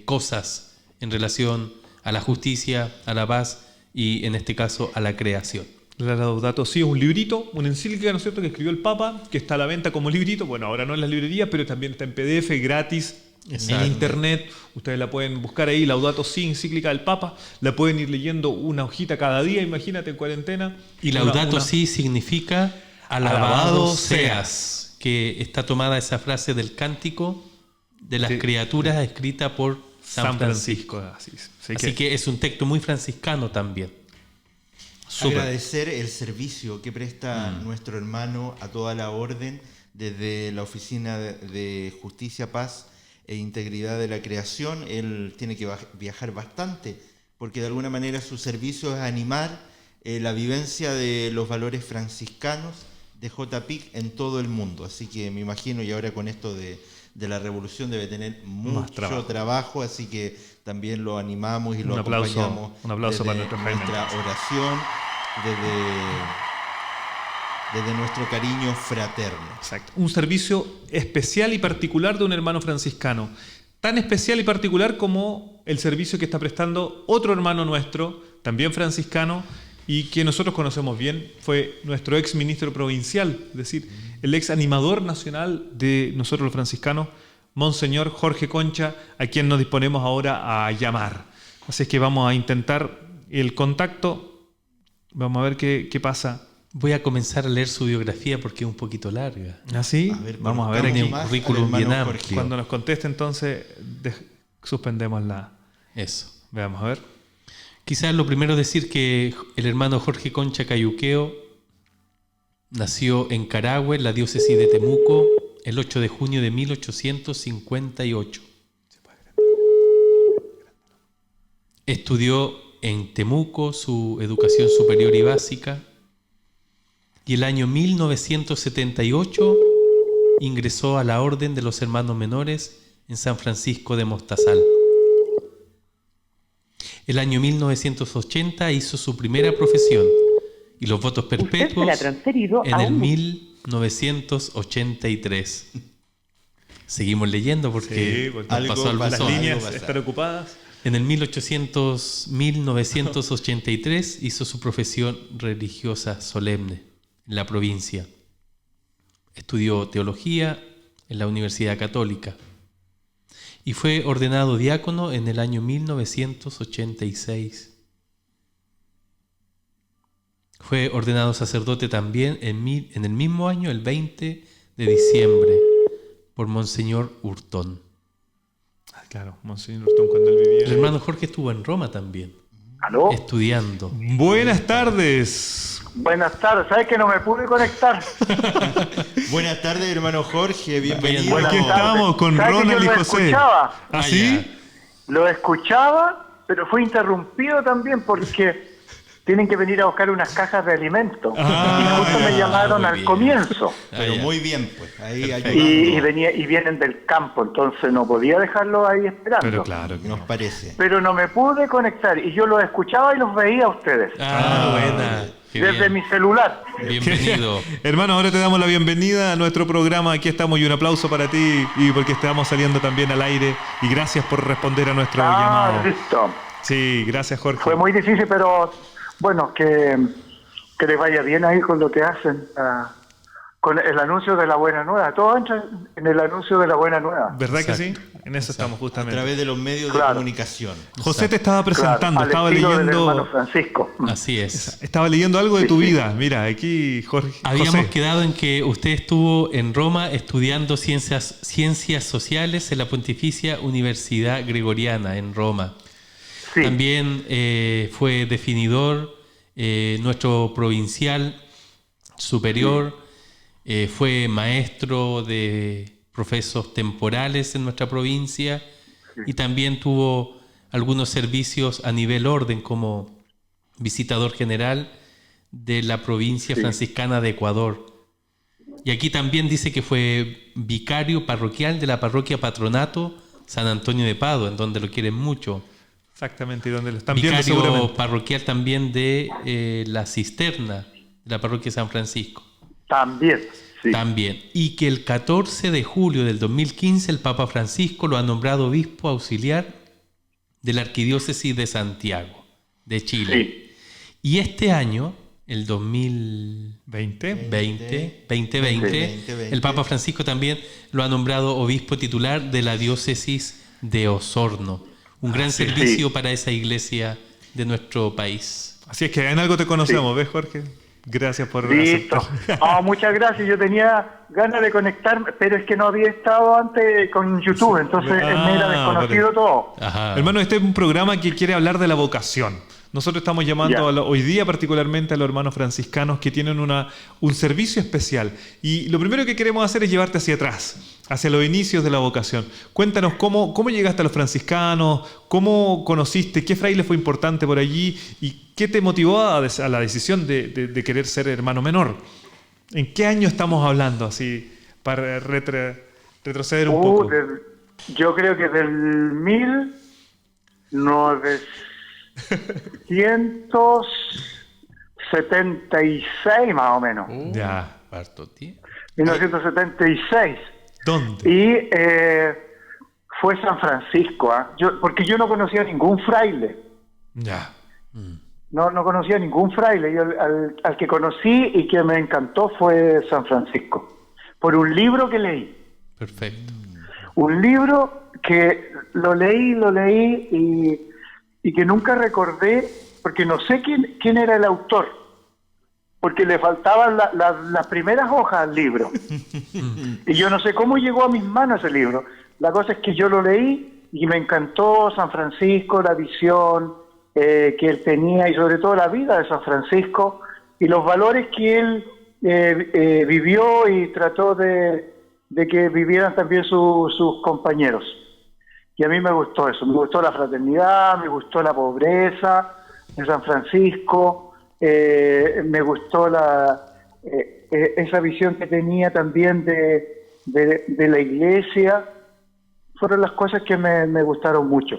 cosas en relación a la justicia, a la paz y, en este caso, a la creación. La Laudato Si es un librito, una encíclica, ¿no es cierto?, que escribió el Papa, que está a la venta como librito. Bueno, ahora no en las librerías, pero también está en PDF, gratis, Exacto. en internet. Ustedes la pueden buscar ahí, Laudato Si, encíclica del Papa. La pueden ir leyendo una hojita cada día, imagínate, en cuarentena. Y Laudato Si significa alabado seas, que está tomada esa frase del cántico de las criaturas escrita por San Francisco. Así que es un texto muy franciscano también. Súper. Agradecer el servicio que presta nuestro hermano a toda la orden desde la Oficina de Justicia, Paz e Integridad de la Creación. Él tiene que viajar bastante porque de alguna manera su servicio es animar la vivencia de los valores franciscanos de JPIC en todo el mundo. Así que me imagino, y ahora con esto de la revolución debe tener mucho trabajo, así que también lo animamos y lo acompañamos. Un aplauso para nuestro Jaime. Nuestra oración, desde nuestro cariño fraterno. Exacto. Un servicio especial y particular de un hermano franciscano. Tan especial y particular como el servicio que está prestando otro hermano nuestro, también franciscano, y que nosotros conocemos bien, fue nuestro ex ministro provincial, es decir, el ex animador nacional de nosotros los franciscanos, Monseñor Jorge Concha, a quien nos disponemos ahora a llamar. Así es que vamos a intentar el contacto, vamos a ver qué pasa. Voy a comenzar a leer su biografía porque es un poquito larga. ¿Así? Vamos a ver aquí. Un currículum bien amplio. Cuando nos conteste, entonces suspendemos Eso. Veamos, a ver. Quizás lo primero es decir que el hermano Jorge Concha Cayuqueo nació en Carahue, en la diócesis de Temuco, el 8 de junio de 1858. Estudió en Temuco su educación superior y básica, y el año 1978 ingresó a la Orden de los Hermanos Menores en San Francisco de Mostazal. El año 1980 hizo su primera profesión y los votos perpetuos en el 1983. Seguimos leyendo porque nos pasó algo. Las líneas están ocupadas. En el 1983 hizo su profesión religiosa solemne en la provincia. Estudió teología en la Universidad Católica y fue ordenado diácono en el año 1986. Fue ordenado sacerdote también en el mismo año, el 20 de diciembre, por Monseñor Hurtón. Claro, Monseñor Hurtón cuando él vivía. El hermano Jorge estuvo en Roma también, ¿Aló? estudiando. Buenas tardes. Buenas tardes, ¿sabes que no me pude conectar? Buenas tardes, hermano Jorge, bienvenido. Buenas Aquí tardes. estamos con ¿Sabes que Ronald yo y lo José. escuchaba? ¿Ah, sí? Lo escuchaba, pero fue interrumpido también porque tienen que venir a buscar unas cajas de alimentos. Ah, Y justo me llamaron muy al bien. comienzo. Pero ya. muy bien, pues, ahí Perfecto. ayudando. Y vienen del campo, entonces no podía dejarlos ahí esperando. Pero claro que Nos no. parece. Pero no me pude conectar y yo los escuchaba y los veía a ustedes Buena. Qué desde bien. mi celular. Bienvenido. Hermano, ahora te damos la bienvenida a nuestro programa. Aquí estamos y un aplauso para ti y porque estamos saliendo también al aire. Y gracias por responder a nuestro llamado. Listo. Sí, gracias, Jorge. Fue muy difícil, pero bueno, que les vaya bien ahí con lo que hacen, con el anuncio de la buena nueva. Todo entra en el anuncio de la buena nueva. ¿Verdad que Exacto. sí? En eso estamos A justamente. través de los medios de Claro. comunicación. José te estaba presentando, Claro, al estaba estilo del hermano leyendo, Francisco. Así es. estaba leyendo algo de tu Sí, sí. vida. Mira, aquí Jorge. Habíamos José. quedado en que usted estuvo en Roma estudiando ciencias sociales en la Pontificia Universidad Gregoriana en Roma. Sí, También fue definidor, nuestro provincial superior, fue maestro de profesos temporales en nuestra provincia y también tuvo algunos servicios a nivel orden como visitador general de la provincia franciscana de Ecuador. Y aquí también dice que fue vicario parroquial de la parroquia Patronato San Antonio de Padua, en donde lo quieren mucho. Exactamente, y donde lo están viendo Vicario seguramente. parroquial también de la Cisterna, de la parroquia San Francisco. también. Sí. También. Y que el 14 de julio del 2015 el Papa Francisco lo ha nombrado obispo auxiliar de la Arquidiócesis de Santiago, de Chile. Sí. Y este año, el 2020, 2020, el Papa Francisco también lo ha nombrado obispo titular de la diócesis de Osorno. Un gran servicio para esa iglesia de nuestro país. Así es que en algo te conocemos, ¿ves, Jorge? Gracias por Listo. aceptar. Muchas gracias. Yo tenía ganas de conectarme, pero es que no había estado antes con YouTube, entonces me era desconocido todo. Ajá. Hermano, este es un programa que quiere hablar de la vocación. Nosotros estamos llamando Ya. hoy día particularmente a los hermanos franciscanos que tienen un servicio especial. Y lo primero que queremos hacer es llevarte hacia atrás, hacia los inicios de la vocación. Cuéntanos cómo llegaste a los franciscanos, cómo conociste, qué fraile fue importante por allí y qué te motivó a la decisión de querer ser hermano menor. ¿En qué año estamos hablando así para retroceder un poco? Yo creo que del 1976 más o menos. Ya. Harto tiempo. 1976. ¿Dónde? Y fue San Francisco, porque yo no conocía ningún fraile. Ya. No conocía ningún fraile. Yo al que conocí y que me encantó fue San Francisco. Por un libro que leí. Perfecto. Un libro que lo leí y que nunca recordé, porque no sé quién era el autor, porque le faltaban las primeras hojas al libro. Y yo no sé cómo llegó a mis manos ese libro. La cosa es que yo lo leí y me encantó San Francisco, la visión que él tenía y sobre todo la vida de San Francisco y los valores que él vivió y trató de que vivieran también sus compañeros. Y a mí me gustó eso, me gustó la fraternidad, me gustó la pobreza de San Francisco, me gustó esa visión que tenía también de la iglesia. Fueron las cosas que me gustaron mucho.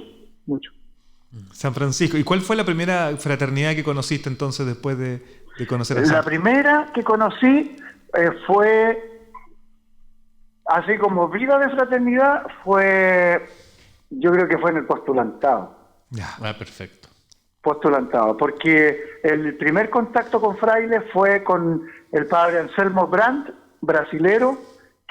San Francisco. ¿Y cuál fue la primera fraternidad que conociste entonces después de conocer a San? La primera que conocí fue, así como vida de fraternidad, yo creo que fue en el postulantado. Ya. Perfecto. Postulantado, porque el primer contacto con frailes fue con el padre Anselmo Brandt, brasilero,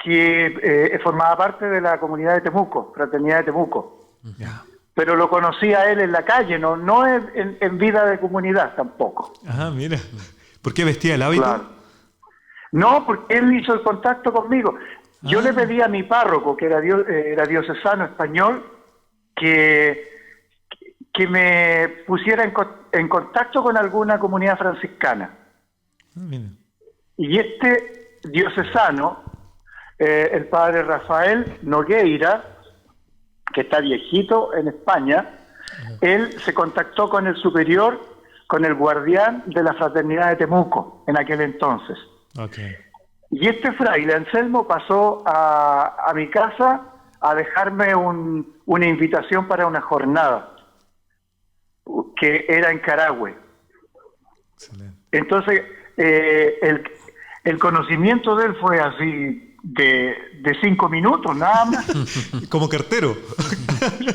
que formaba parte de la comunidad de Temuco, fraternidad de Temuco. Ya. Pero lo conocí a él en la calle, no en vida de comunidad tampoco. Ajá, mira. ¿Por qué vestía el hábito? Claro. No, porque él hizo el contacto conmigo. Yo le pedí a mi párroco, que era diocesano español, que me pusiera en contacto con alguna comunidad franciscana. Mira. Y este diocesano, el padre Rafael Nogueira, que está viejito en España, él se contactó con el superior, con el guardián de la Fraternidad de Temuco en aquel entonces. Okay. Y este fraile Anselmo pasó a mi casa a dejarme una invitación para una jornada que era en Carahue. Excelente. Entonces, el conocimiento de él fue así de 5 minutos, nada más. Como cartero.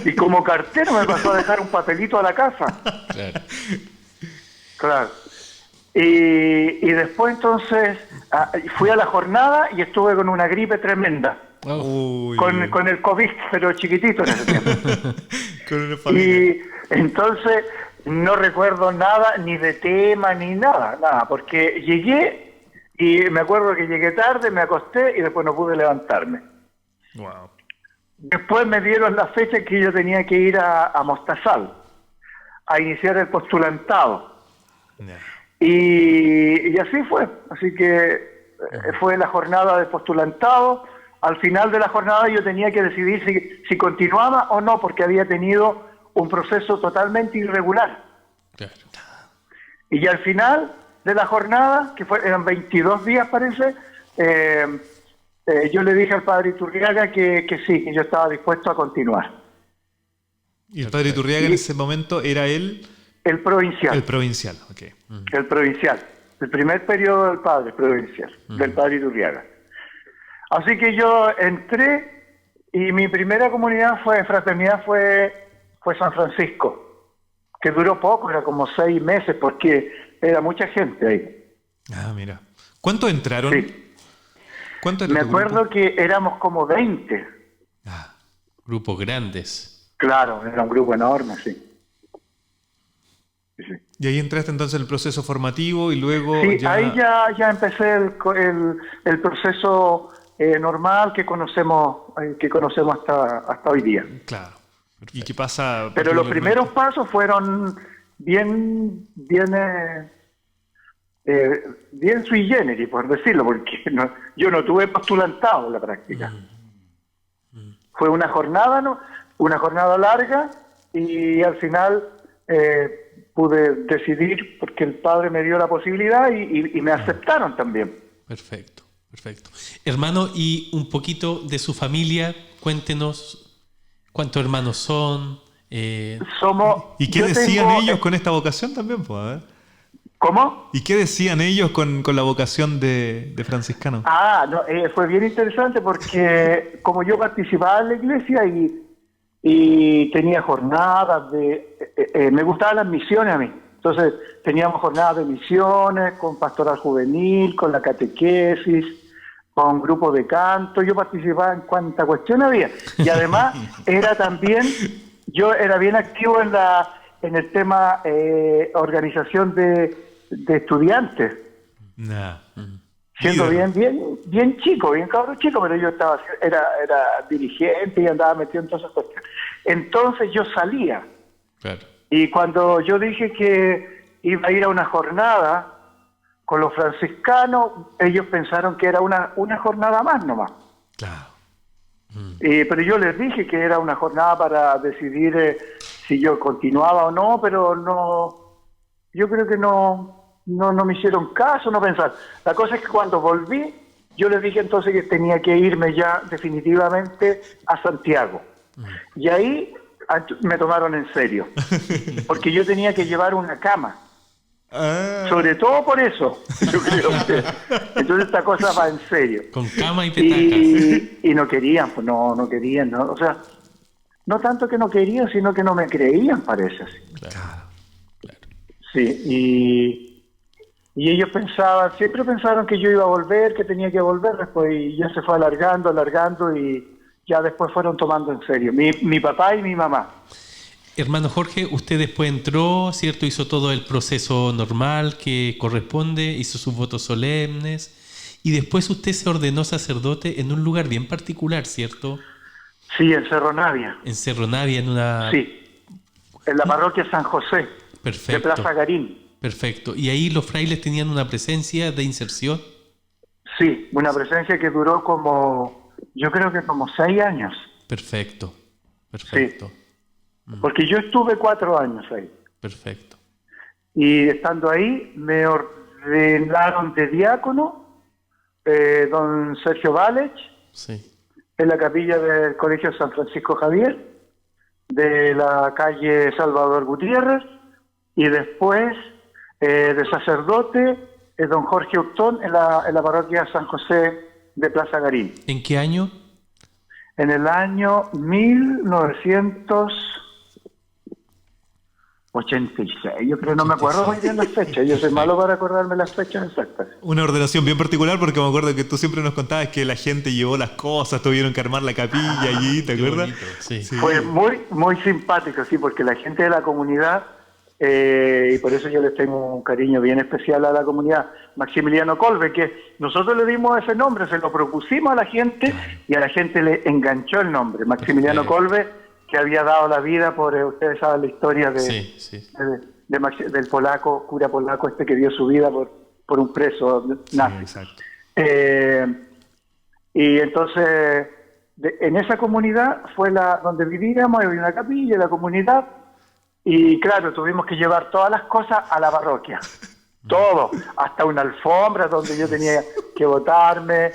Y como cartero me pasó a dejar un papelito a la casa. Claro. Y después entonces fui a la jornada y estuve con una gripe tremenda. Uy. Con el COVID, pero chiquitito en ese tiempo. Con una familia. Y entonces no recuerdo nada, ni de tema, ni nada, porque llegué y me acuerdo que llegué tarde, me acosté y después no pude levantarme. Wow. Después me dieron la fecha que yo tenía que ir a Mostazal a iniciar el postulantado. Yeah. Y así fue. Así que fue la jornada de postulantado. Al final de la jornada yo tenía que decidir si continuaba o no, porque había tenido un proceso totalmente irregular. Claro. Y al final de la jornada, que eran 22 días parece, yo le dije al padre Iturriaga que sí, que yo estaba dispuesto a continuar. Y el padre Iturriaga en ese momento era él... El provincial. El provincial, ok. El provincial. El primer periodo del padre provincial, del padre Iturriaga. Así que yo entré y mi primera comunidad fraternidad fue San Francisco, que duró poco, era como 6 meses porque era mucha gente ahí. Ah, mira. ¿Cuántos entraron? Sí. ¿Cuánto era Me tu acuerdo grupo? que éramos como 20. Ah, Grupos grandes. Claro, era un grupo enorme, sí. Sí. y ahí entraste entonces en el proceso formativo y luego Sí, ya... ahí ya empecé el proceso normal que conocemos hasta hoy día. Claro. ¿Y qué pasa? Pero los particularmente? primeros pasos fueron bien sui generis, por decirlo, porque yo no tuve postulantado en la práctica. Fue una jornada larga y al final pude decidir porque el padre me dio la posibilidad y me aceptaron también. Perfecto, perfecto. Hermano, y un poquito de su familia, cuéntenos cuántos hermanos son. ¿Y qué decían ellos con esta vocación también? Pues, a ver. ¿Cómo? ¿Y qué decían ellos con la vocación de franciscano? Fue bien interesante porque como yo participaba en la iglesia y tenía jornadas me gustaban las misiones a mí. Entonces teníamos jornadas de misiones con pastoral juvenil, con la catequesis, con grupos de canto. Yo participaba en cuanta cuestión había. Y además yo era bien activo en el tema organización de estudiantes. Nah. Siendo Líder. bien chico, bien cabrón chico, pero yo era dirigente y andaba metido en todas esas cuestiones. Entonces yo salía. Claro. Y cuando yo dije que iba a ir a una jornada con los franciscanos, ellos pensaron que era una jornada más nomás. Claro. Pero yo les dije que era una jornada para decidir si yo continuaba o no, pero no, yo creo que no me hicieron caso, no pensaron. La cosa es que cuando volví, yo les dije entonces que tenía que irme ya definitivamente a Santiago. Y ahí me tomaron en serio, porque yo tenía que llevar una cama. Sobre todo por eso, yo creo que. Entonces esta cosa va en serio. Con cama y petacas. Y no querían, pues no querían, ¿no? O sea, no tanto que no querían, sino que no me creían, parece así. Claro. Sí, y ellos siempre pensaron que yo iba a volver, que tenía que volver después, y ya se fue alargando, y ya después fueron tomando en serio, mi papá y mi mamá. Hermano Jorge, usted después entró, ¿cierto? Hizo todo el proceso normal que corresponde, hizo sus votos solemnes, y después usted se ordenó sacerdote en un lugar bien particular, ¿cierto? Sí, en Cerro Navia. En Cerro Navia, en una... Sí, en la parroquia San José, Perfecto. de Plaza Garín. Perfecto. ¿Y ahí los frailes tenían una presencia de inserción? Sí, una presencia que duró yo creo que como 6 años. Perfecto. Perfecto. Sí, porque yo estuve 4 años ahí. Perfecto. Y estando ahí me ordenaron de diácono, don Sergio Vález, Sí. en la capilla del Colegio San Francisco Javier, de la calle Salvador Gutiérrez, y después de sacerdote, don Jorge Urtón en la parroquia San José de Plaza Garín. ¿En qué año? En el año 1986, yo creo, no me acuerdo muy bien las fechas, yo soy malo para acordarme las fechas exactas. Una ordenación bien particular porque me acuerdo que tú siempre nos contabas que la gente llevó las cosas, tuvieron que armar la capilla allí, ¿te acuerdas? Sí. Sí. Fue muy simpático, sí, porque la gente de la comunidad, y por eso yo les tengo un cariño bien especial a la comunidad, Maximiliano Colbe, que nosotros le dimos ese nombre, se lo propusimos a la gente y a la gente le enganchó el nombre, Maximiliano Colbe, que había dado la vida por, ustedes saben la historia Sí. del polaco, cura polaco que dio su vida por un preso nazi. Exacto. Y entonces, en esa comunidad fue donde vivíamos, había una capilla, la comunidad, y claro, tuvimos que llevar todas las cosas a la parroquia. Todo, hasta una alfombra donde yo tenía que botarme,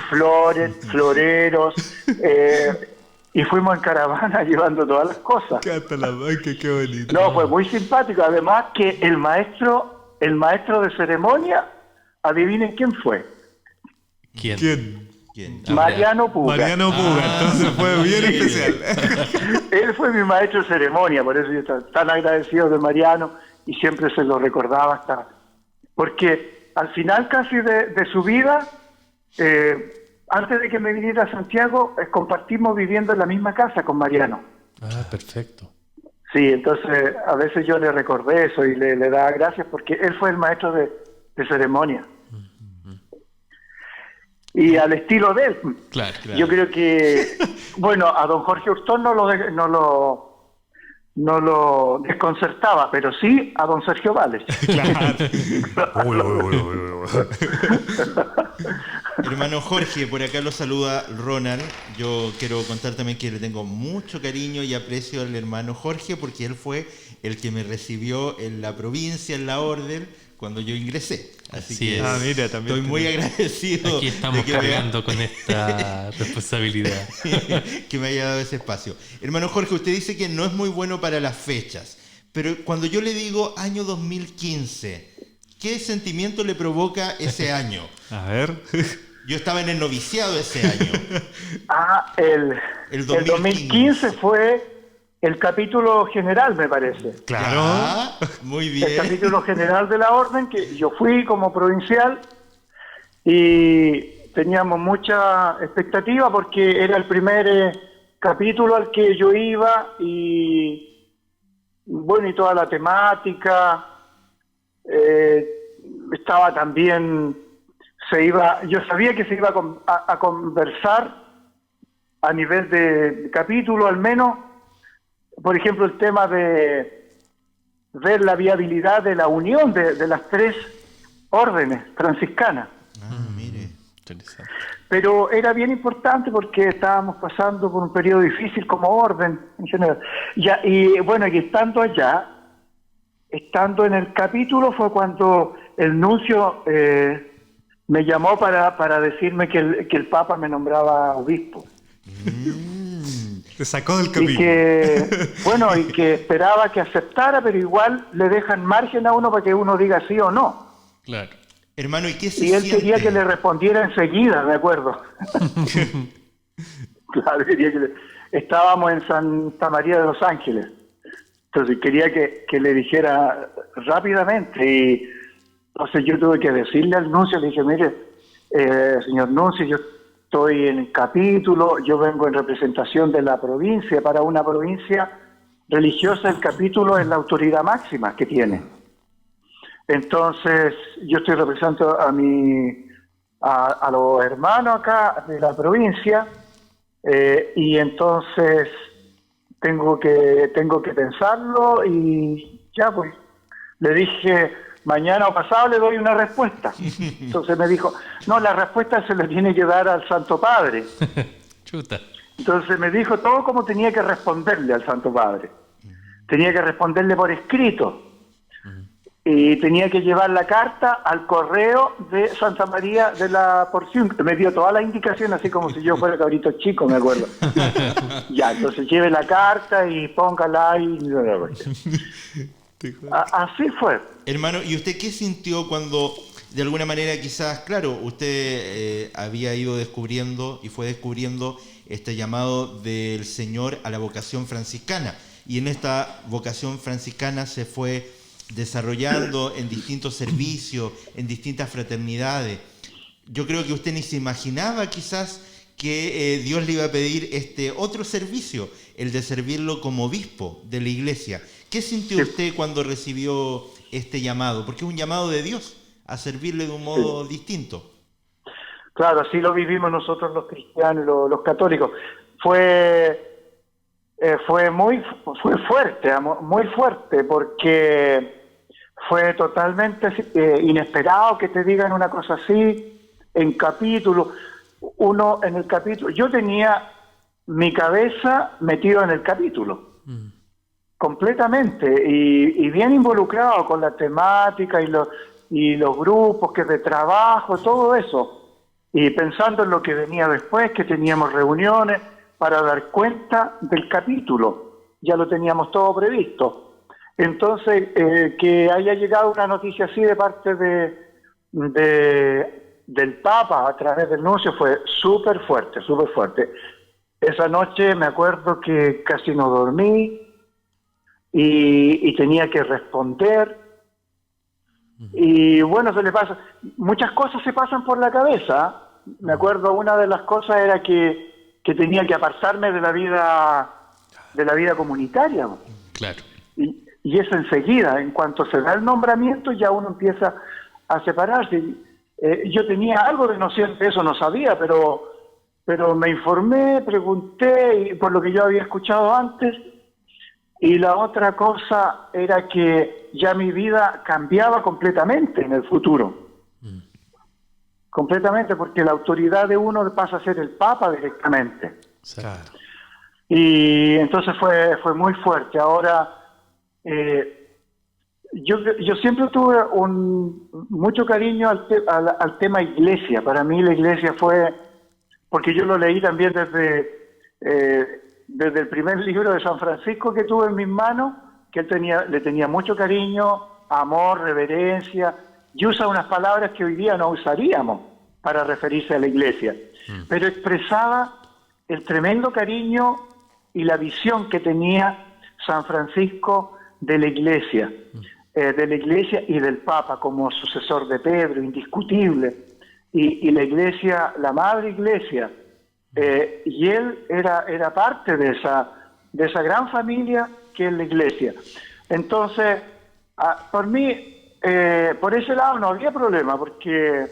flores, floreros, y fuimos en caravana llevando todas las cosas. Qué bonito. No, fue muy simpático. Además que el maestro de ceremonia, adivinen quién fue. ¿Quién? Mariano Puga. Mariano Puga, entonces fue bien especial. Él fue mi maestro de ceremonia, por eso yo estoy tan agradecido de Mariano y siempre se lo recordaba porque al final casi de su vida, antes de que me viniera a Santiago, compartimos viviendo en la misma casa con Mariano. Perfecto. Sí, entonces a veces yo le recordé eso y le daba gracias porque él fue el maestro de ceremonia. Y al estilo de él. Claro. Yo creo que, bueno, a don Jorge Urtón no lo desconcertaba, pero sí a don Sergio Vález. Hermano Jorge, por acá lo saluda Ronald. Yo quiero contar también que le tengo mucho cariño y aprecio al hermano Jorge porque él fue el que me recibió en la provincia, en la orden, cuando yo ingresé. Así que mira, también estoy muy agradecido. Aquí estamos cargando con esta responsabilidad. Que me haya dado ese espacio. Hermano Jorge, usted dice que no es muy bueno para las fechas, pero cuando yo le digo año 2015, ¿qué sentimiento le provoca ese año? A ver. Yo estaba en el noviciado ese año. El 2015 fue el capítulo general, me parece. Claro. Muy bien. El capítulo general de la orden, que yo fui como provincial y teníamos mucha expectativa porque era el primer capítulo al que yo iba y bueno, y toda la temática estaba también, yo sabía que se iba a conversar a nivel de capítulo al menos. Por ejemplo, el tema de ver la viabilidad de la unión de las 3 órdenes franciscanas. Mire. Interesante. Pero era bien importante porque estábamos pasando por un periodo difícil como orden en general. Y bueno, y estando allá, estando en el capítulo, fue cuando el nuncio me llamó para decirme que el Papa me nombraba obispo. Te sacó del camino. Y que esperaba que aceptara, pero igual le dejan margen a uno para que uno diga sí o no. Claro. Hermano, ¿y qué se Y él siente? quería que le respondiera enseguida, me acuerdo. Claro, estábamos en Santa María de los Ángeles. Entonces quería que le dijera rápidamente. Y entonces yo tuve que decirle al nuncio, le dije, mire, señor nuncio, yo estoy en el capítulo, yo vengo en representación de la provincia. Para una provincia religiosa el capítulo es la autoridad máxima que tiene. Entonces yo estoy representando a los hermanos acá de la provincia y entonces tengo que pensarlo y ya pues le dije, mañana o pasado le doy una respuesta. Entonces me dijo, no, la respuesta se le tiene que dar al Santo Padre. Chuta. Entonces me dijo todo como tenía que responderle al Santo Padre. Tenía que responderle por escrito. Y tenía que llevar la carta al correo de Santa María de la Porción. Me dio toda la indicación, así como si yo fuera cabrito chico, me acuerdo. Ya, entonces lleve la carta y póngala ahí. Así fue. Hermano, ¿y usted qué sintió cuando, de alguna manera quizás, claro, usted había ido descubriendo y fue descubriendo este llamado del Señor a la vocación franciscana? Y en esta vocación franciscana se fue desarrollando en distintos servicios, en distintas fraternidades. Yo creo que usted ni se imaginaba quizás que Dios le iba a pedir este otro servicio, el de servirlo como obispo de la iglesia. ¿Qué sintió usted cuando recibió este llamado? Porque es un llamado de Dios a servirle de un modo distinto. Claro, así lo vivimos nosotros los cristianos, los católicos. Fue muy fuerte, porque fue totalmente inesperado que te digan una cosa así en capítulo. Uno en el capítulo, yo tenía mi cabeza metido en el capítulo completamente y bien involucrado con la temática y los grupos que de trabajo, todo eso, y pensando en lo que venía después, que teníamos reuniones para dar cuenta del capítulo, ya lo teníamos todo previsto. Entonces, que haya llegado una noticia así de parte del Papa a través del nuncio fue súper fuerte, súper fuerte. Esa noche me acuerdo que casi no dormí y tenía que responder. Y bueno, se le pasa, muchas cosas se pasan por la cabeza. Me acuerdo, una de las cosas era que tenía que apartarme de la vida comunitaria. Claro. Y eso enseguida, en cuanto se da el nombramiento, ya uno empieza a separarse. Yo tenía algo de noción de eso, no sabía, pero me informé, pregunté, y por lo que yo había escuchado antes. Y la otra cosa era que ya mi vida cambiaba completamente en el futuro. Completamente, porque la autoridad de uno pasa a ser el Papa directamente. Claro. Y entonces fue muy fuerte. Ahora, yo siempre tuve mucho cariño al tema iglesia. Para mí la iglesia fue, porque yo lo leí también desde el primer libro de San Francisco que tuve en mis manos, que él le tenía mucho cariño, amor, reverencia, y usa unas palabras que hoy día no usaríamos para referirse a la iglesia, pero expresaba el tremendo cariño y la visión que tenía San Francisco de la iglesia y del Papa como sucesor de Pedro, indiscutible, y la iglesia, la madre iglesia, y él era parte de esa gran familia que es la iglesia. Entonces, por mí, por ese lado no había problema, porque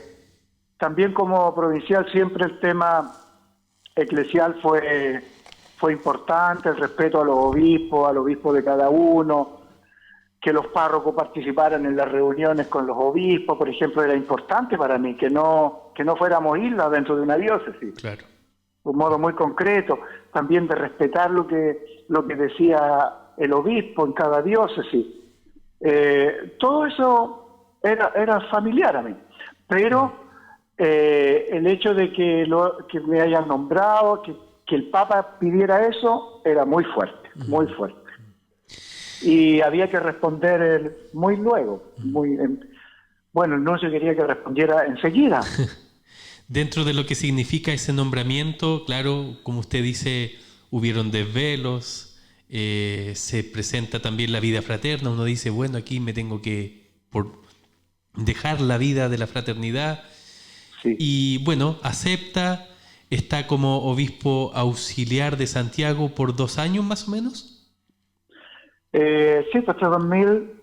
también como provincial siempre el tema eclesial fue importante, el respeto a los obispos, al obispo de cada uno, que los párrocos participaran en las reuniones con los obispos, por ejemplo, era importante para mí que no fuéramos islas dentro de una diócesis. Claro. De un modo muy concreto, también de respetar lo que decía el obispo en cada diócesis. Todo eso era familiar a mí, pero el hecho de que me hayan nombrado, que el Papa pidiera eso, era muy fuerte, muy fuerte. Y había que responder muy luego. Bueno, el nuncio quería que respondiera enseguida. Dentro de lo que significa ese nombramiento, claro, como usted dice, hubieron desvelos, se presenta también la vida fraterna. Uno dice, bueno, aquí me tengo que dejar la vida de la fraternidad. Sí. Y bueno, acepta, está como obispo auxiliar de Santiago por 2 años más o menos. Sí, hasta 2000...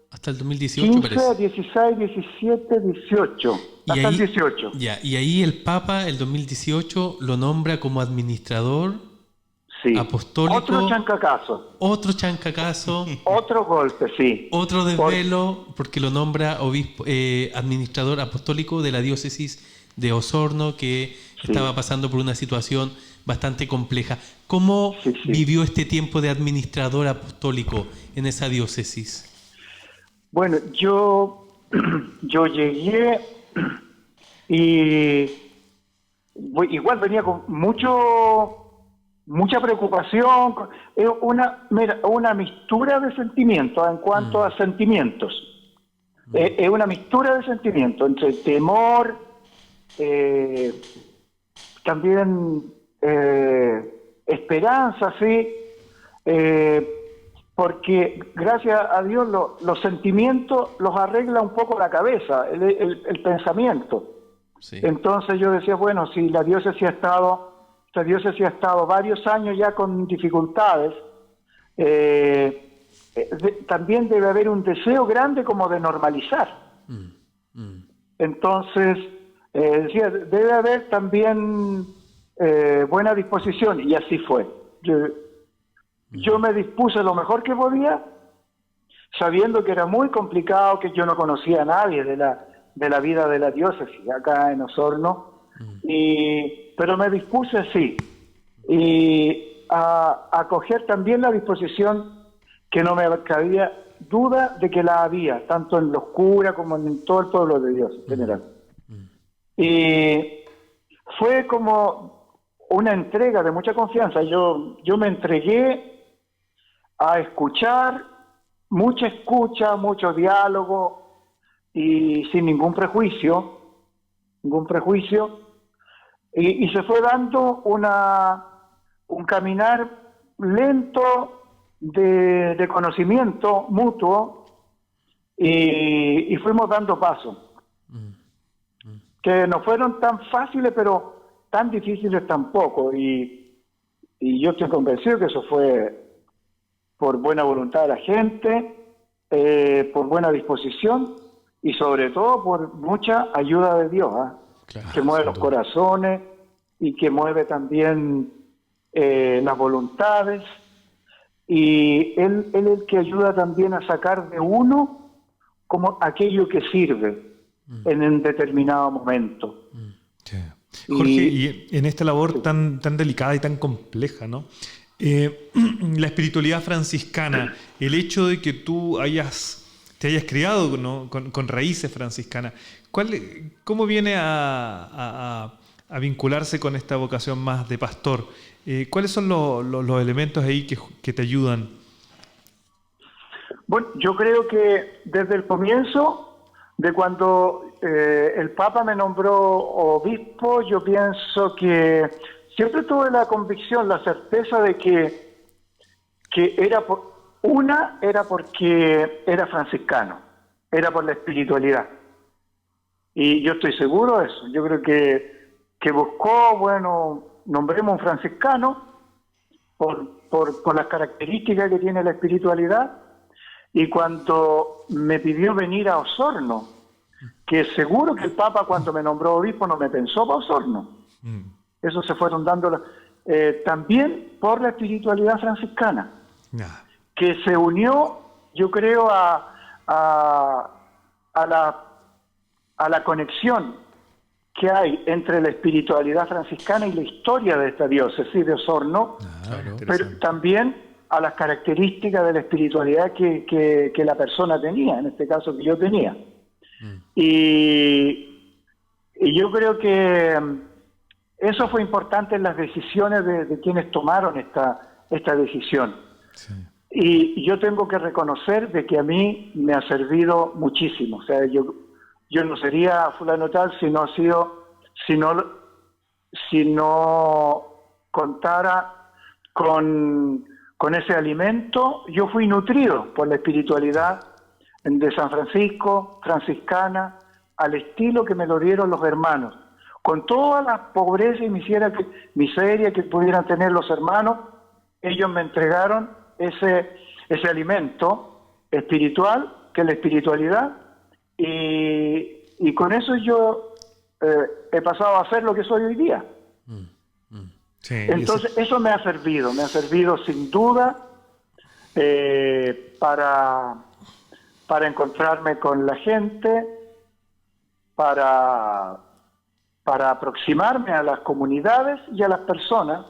hasta el 2018 15, parece. 16, 17, 18. Hasta el 18. Ya, y ahí el Papa, el 2018, lo nombra como administrador Sí. apostólico. Otro chancacazo. Otro chancacazo. Otro golpe, sí. Otro desvelo, porque lo nombra obispo, administrador apostólico de la diócesis de Osorno, que estaba pasando por una situación bastante compleja. ¿Cómo vivió este tiempo de administrador apostólico en esa diócesis? Bueno, yo llegué y igual venía con mucha preocupación, una mistura de sentimientos en cuanto a sentimientos. Es una mistura de sentimientos entre temor, también esperanza, sí, porque gracias a Dios los sentimientos los arregla un poco la cabeza, el pensamiento. Sí. Entonces yo decía, bueno, si la diócesis ha estado varios años ya con dificultades, también debe haber un deseo grande como de normalizar. Entonces, decía, debe haber también buena disposición, y así fue. Yo me dispuse lo mejor que podía, sabiendo que era muy complicado, que yo no conocía a nadie de la vida de la diócesis acá en Osorno, pero me dispuse, sí, y a acoger también la disposición que no me cabía duda de que la había, tanto en los curas como en todo el pueblo de Dios en general. Y fue como una entrega de mucha confianza. Yo me entregué a escuchar, mucha escucha, mucho diálogo, y sin ningún prejuicio, y se fue dando un caminar lento de conocimiento mutuo, y fuimos dando pasos, que no fueron tan fáciles, pero tan difíciles tampoco, y yo estoy convencido que eso fue por buena voluntad de la gente, por buena disposición, y sobre todo por mucha ayuda de Dios, que mueve los corazones y que mueve también las voluntades, y él es el que ayuda también a sacar de uno como aquello que sirve en un determinado momento. Jorge, y en esta labor tan delicada y tan compleja, ¿no? La espiritualidad franciscana, el hecho de que tú te hayas criado, ¿no?, con raíces franciscanas, ¿cómo viene a vincularse con esta vocación más de pastor? ¿Cuáles son los elementos ahí que te ayudan? Bueno, yo creo que desde el comienzo, de cuando el Papa me nombró obispo, yo pienso que siempre tuve la convicción, la certeza de que era porque era franciscano, era por la espiritualidad. Y yo estoy seguro de eso. Yo creo que buscó, bueno, nombremos un franciscano por las características que tiene la espiritualidad. Y cuando me pidió venir a Osorno, que seguro que el Papa cuando me nombró obispo no me pensó para Osorno. Eso se fueron dando también por la espiritualidad franciscana, que se unió, yo creo, a la conexión que hay entre la espiritualidad franciscana y la historia de esta diócesis de Osorno, pero también a las características de la espiritualidad que la persona tenía, en este caso que yo tenía. Y yo creo que eso fue importante en las decisiones de quienes tomaron esta decisión. Sí. Y yo tengo que reconocer de que a mí me ha servido muchísimo. O sea, yo no sería fulano tal si no contara con ese alimento. Yo fui nutrido por la espiritualidad de San Francisco, franciscana, al estilo que me lo dieron los hermanos. Con toda la pobreza y miseria que pudieran tener los hermanos, ellos me entregaron ese alimento espiritual, que es la espiritualidad, y con eso yo he pasado a ser lo que soy hoy día. Sí, Entonces, eso me ha servido sin duda para encontrarme con la gente, para aproximarme a las comunidades y a las personas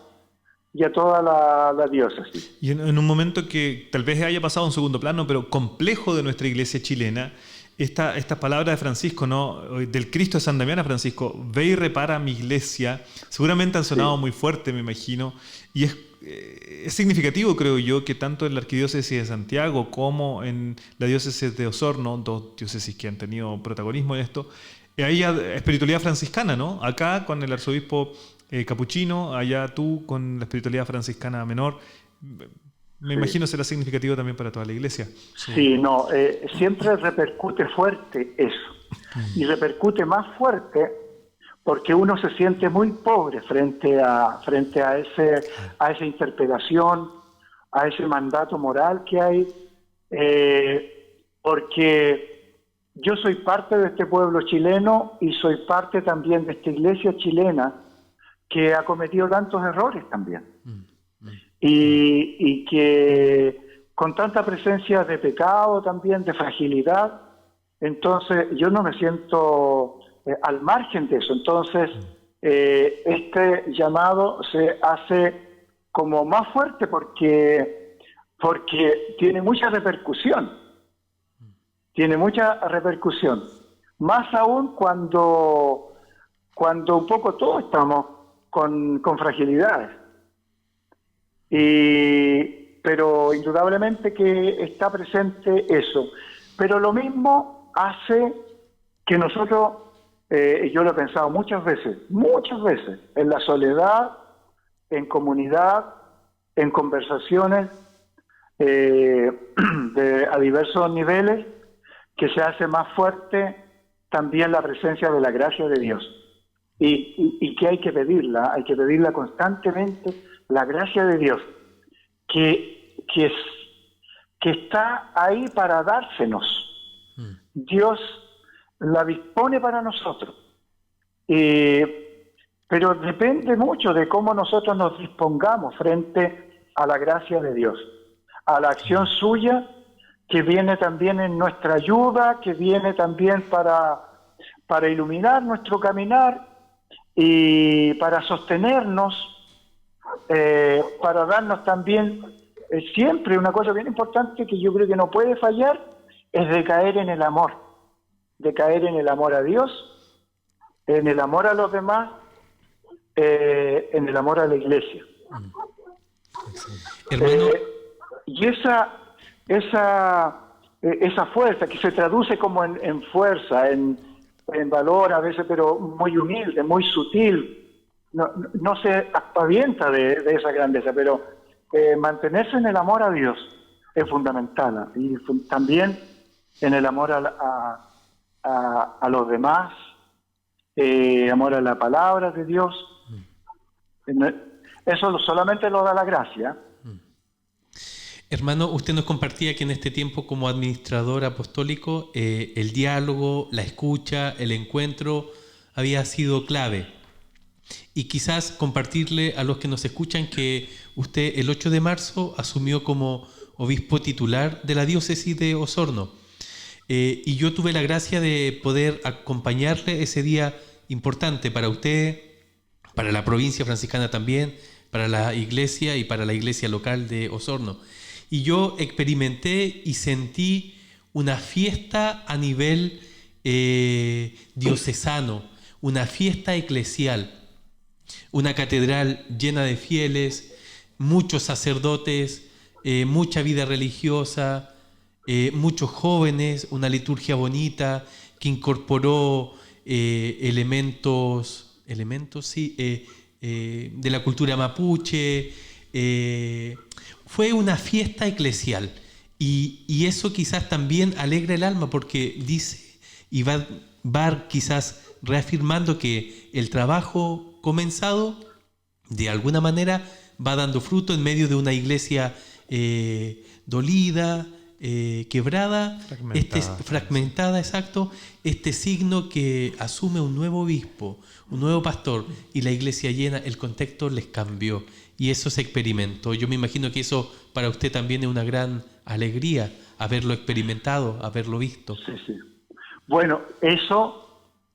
y a toda la diócesis. Y en un momento que tal vez haya pasado a un segundo plano, pero complejo de nuestra iglesia chilena, estas palabras de Francisco, ¿no? Del Cristo de San Damián a Francisco, ve y repara mi iglesia, seguramente han sonado muy fuerte, me imagino, y es significativo, creo yo, que tanto en la Arquidiócesis de Santiago como en la Diócesis de Osorno, dos diócesis que han tenido protagonismo en esto, hay espiritualidad franciscana, ¿no? Acá con el arzobispo capuchino, allá tú con la espiritualidad franciscana menor. Me imagino será significativo también para toda la iglesia. Sí, no, siempre repercute fuerte eso. Y repercute más fuerte porque uno se siente muy pobre frente a esa interpelación, a ese mandato moral que hay, porque yo soy parte de este pueblo chileno y soy parte también de esta iglesia chilena que ha cometido tantos errores también. Y que con tanta presencia de pecado también, de fragilidad, entonces yo no me siento al margen de eso. Entonces este llamado se hace como más fuerte porque tiene mucha repercusión. Tiene mucha repercusión. Más aún cuando un poco todos estamos con fragilidades. Pero indudablemente que está presente eso. Pero lo mismo hace que nosotros, yo lo he pensado muchas veces, en la soledad, en comunidad, en conversaciones a diversos niveles, que se hace más fuerte también la presencia de la gracia de Dios. Y que hay que pedirla constantemente, la gracia de Dios, que está ahí para dársenos. Dios la dispone para nosotros. Pero depende mucho de cómo nosotros nos dispongamos frente a la gracia de Dios, a la acción suya, que viene también en nuestra ayuda, que viene también para iluminar nuestro caminar y para sostenernos, para darnos también siempre una cosa bien importante que yo creo que no puede fallar, es de caer en el amor a Dios, en el amor a los demás, en el amor a la iglesia. Hermano, y esa fuerza que se traduce como en fuerza, en valor a veces, pero muy humilde, muy sutil, no se aspavienta de esa grandeza, pero mantenerse en el amor a Dios es fundamental, y también en el amor a los demás, amor a la palabra de Dios. Eso solamente lo da la gracia. Hermano, usted nos compartía que en este tiempo como administrador apostólico el diálogo, la escucha, el encuentro había sido clave. Y quizás compartirle a los que nos escuchan que usted el 8 de marzo asumió como obispo titular de la diócesis de Osorno. Y yo tuve la gracia de poder acompañarle ese día importante para usted, para la provincia franciscana también, para la iglesia y para la iglesia local de Osorno. Y yo experimenté y sentí una fiesta a nivel diocesano, una fiesta eclesial, una catedral llena de fieles, muchos sacerdotes, mucha vida religiosa, muchos jóvenes, una liturgia bonita que incorporó elementos de la cultura mapuche. Fue una fiesta eclesial y eso quizás también alegra el alma porque dice y va quizás reafirmando que el trabajo comenzado de alguna manera va dando fruto en medio de una iglesia dolida, quebrada, fragmentada, exacto, este signo que asume un nuevo obispo, un nuevo pastor, y la iglesia llena, el contexto les cambió y eso se experimentó. Yo me imagino que eso para usted también es una gran alegría, haberlo experimentado, haberlo visto. Sí, sí. Bueno, eso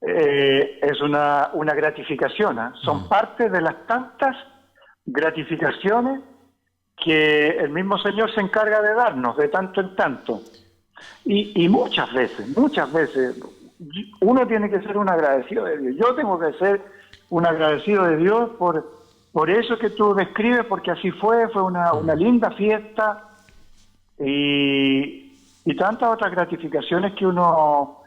es una gratificación, ¿eh? Son parte de las tantas gratificaciones que el mismo Señor se encarga de darnos de tanto en tanto. Y muchas veces, uno tiene que ser un agradecido de Dios. Yo tengo que ser un agradecido de Dios por eso que tú describes, porque así fue una linda fiesta y tantas otras gratificaciones que uno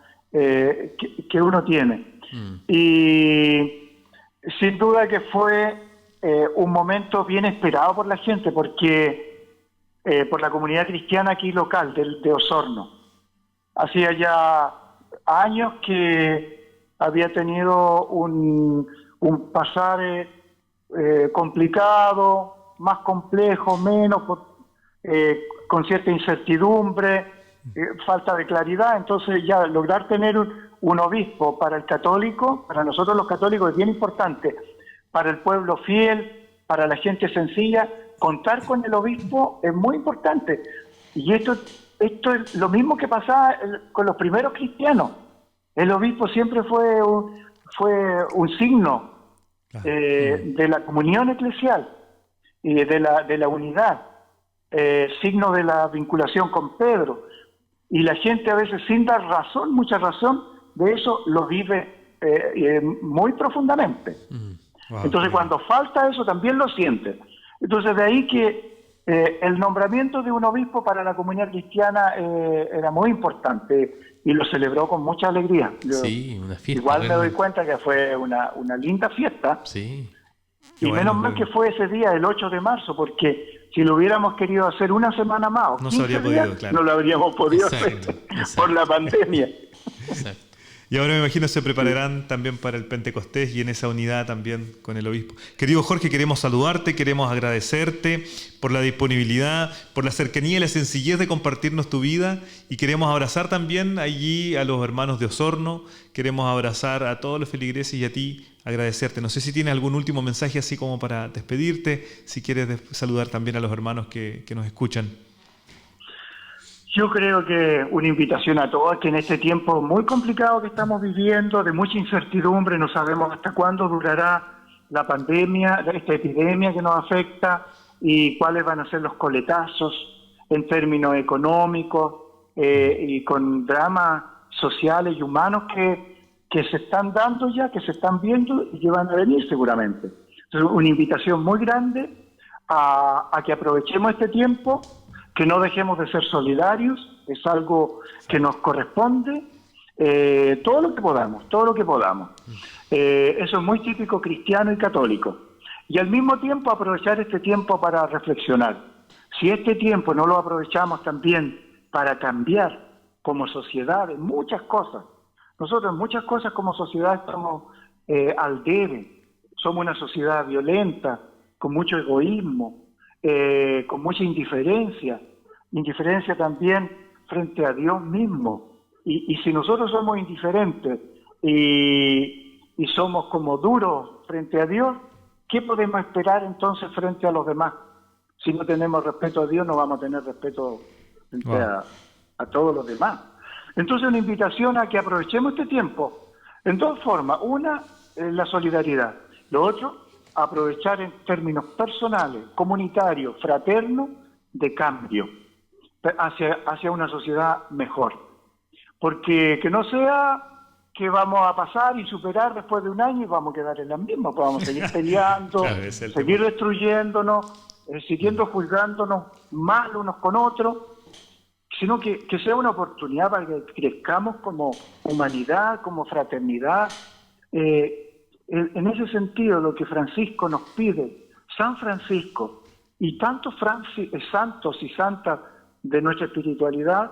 tiene. Y sin duda que fue un momento bien esperado por la gente, porque por la comunidad cristiana aquí local de Osorno. Hacía ya años que había tenido un pasar complicado, más complejo, menos, con cierta incertidumbre, falta de claridad. Entonces ya lograr tener un obispo para el católico, para nosotros los católicos es bien importante, para el pueblo fiel, para la gente sencilla, contar con el obispo es muy importante. Y esto es lo mismo que pasaba con los primeros cristianos. El obispo siempre fue un signo de la comunión eclesial y de la unidad, signo de la vinculación con Pedro. Y la gente a veces sin dar razón, mucha razón, de eso lo vive muy profundamente. Wow, entonces cuando falta eso también lo siente. Entonces de ahí que el nombramiento de un obispo para la comunidad cristiana era muy importante y lo celebró con mucha alegría. Sí, una fiesta. Igual me doy cuenta que fue una linda fiesta. Sí. Y menos mal que fue ese día, el 8 de marzo, porque si lo hubiéramos querido hacer una semana más o no se habría podido, claro. No lo habríamos podido hacer por la pandemia. Exacto. Y ahora me imagino se prepararán también para el Pentecostés y en esa unidad también con el obispo. Querido Jorge, queremos saludarte, queremos agradecerte por la disponibilidad, por la cercanía y la sencillez de compartirnos tu vida, y queremos abrazar también allí a los hermanos de Osorno, queremos abrazar a todos los feligreses y a ti agradecerte. No sé si tienes algún último mensaje así como para despedirte, si quieres saludar también a los hermanos que nos escuchan. Yo creo que una invitación a todos, que en este tiempo muy complicado que estamos viviendo, de mucha incertidumbre, no sabemos hasta cuándo durará la pandemia, esta epidemia que nos afecta, y cuáles van a ser los coletazos en términos económicos y con dramas sociales y humanos que se están dando ya, que se están viendo y que van a venir seguramente. Entonces, una invitación muy grande a que aprovechemos este tiempo, que no dejemos de ser solidarios, es algo que nos corresponde, todo lo que podamos. Eso es muy típico cristiano y católico. Y al mismo tiempo aprovechar este tiempo para reflexionar. Si este tiempo no lo aprovechamos también para cambiar como sociedad en muchas cosas, nosotros en muchas cosas como sociedad estamos al debe, somos una sociedad violenta, con mucho egoísmo, con mucha indiferencia también frente a Dios mismo. Y si nosotros somos indiferentes y somos como duros frente a Dios, ¿qué podemos esperar entonces frente a los demás? Si no tenemos respeto a Dios, no vamos a tener respeto frente a todos los demás. Entonces una invitación a que aprovechemos este tiempo en dos formas. Una, la solidaridad. Lo otro, aprovechar en términos personales, comunitarios, fraternos, de cambio hacia una sociedad mejor. Porque que no sea que vamos a pasar y superar después de un año y vamos a quedar en la misma, pues vamos a seguir peleando, Claro, seguir destruyéndonos, siguiendo juzgándonos mal unos con otros, sino que sea una oportunidad para que crezcamos como humanidad, como fraternidad. En ese sentido, lo que Francisco nos pide, San Francisco y tantos santos y santas de nuestra espiritualidad,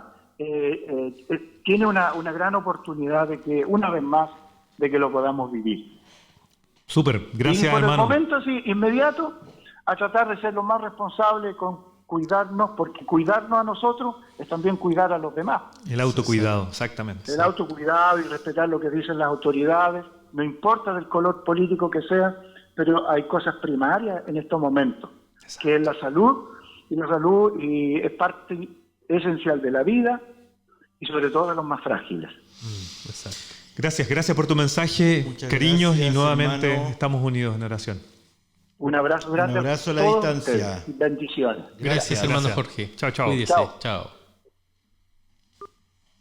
tiene una gran oportunidad de que, una vez más, de que lo podamos vivir. Súper, gracias, y por hermano. el momento, sí, inmediato, a tratar de ser lo más responsable con cuidarnos, porque cuidarnos a nosotros es también cuidar a los demás. El autocuidado, exactamente. El autocuidado y respetar lo que dicen las autoridades, no importa del color político que sea, pero hay cosas primarias en estos momentos, que es la salud, y es parte esencial de la vida y sobre todo de los más frágiles. Exacto. Gracias por tu mensaje, Muchas cariños, gracias, y nuevamente hermano. estamos unidos en oración. Un abrazo grande. Un abrazo a la todos distancia. ustedes. Bendiciones. Gracias, hermano Gracias. Jorge. Chao. Cuídese. Chao. Chao.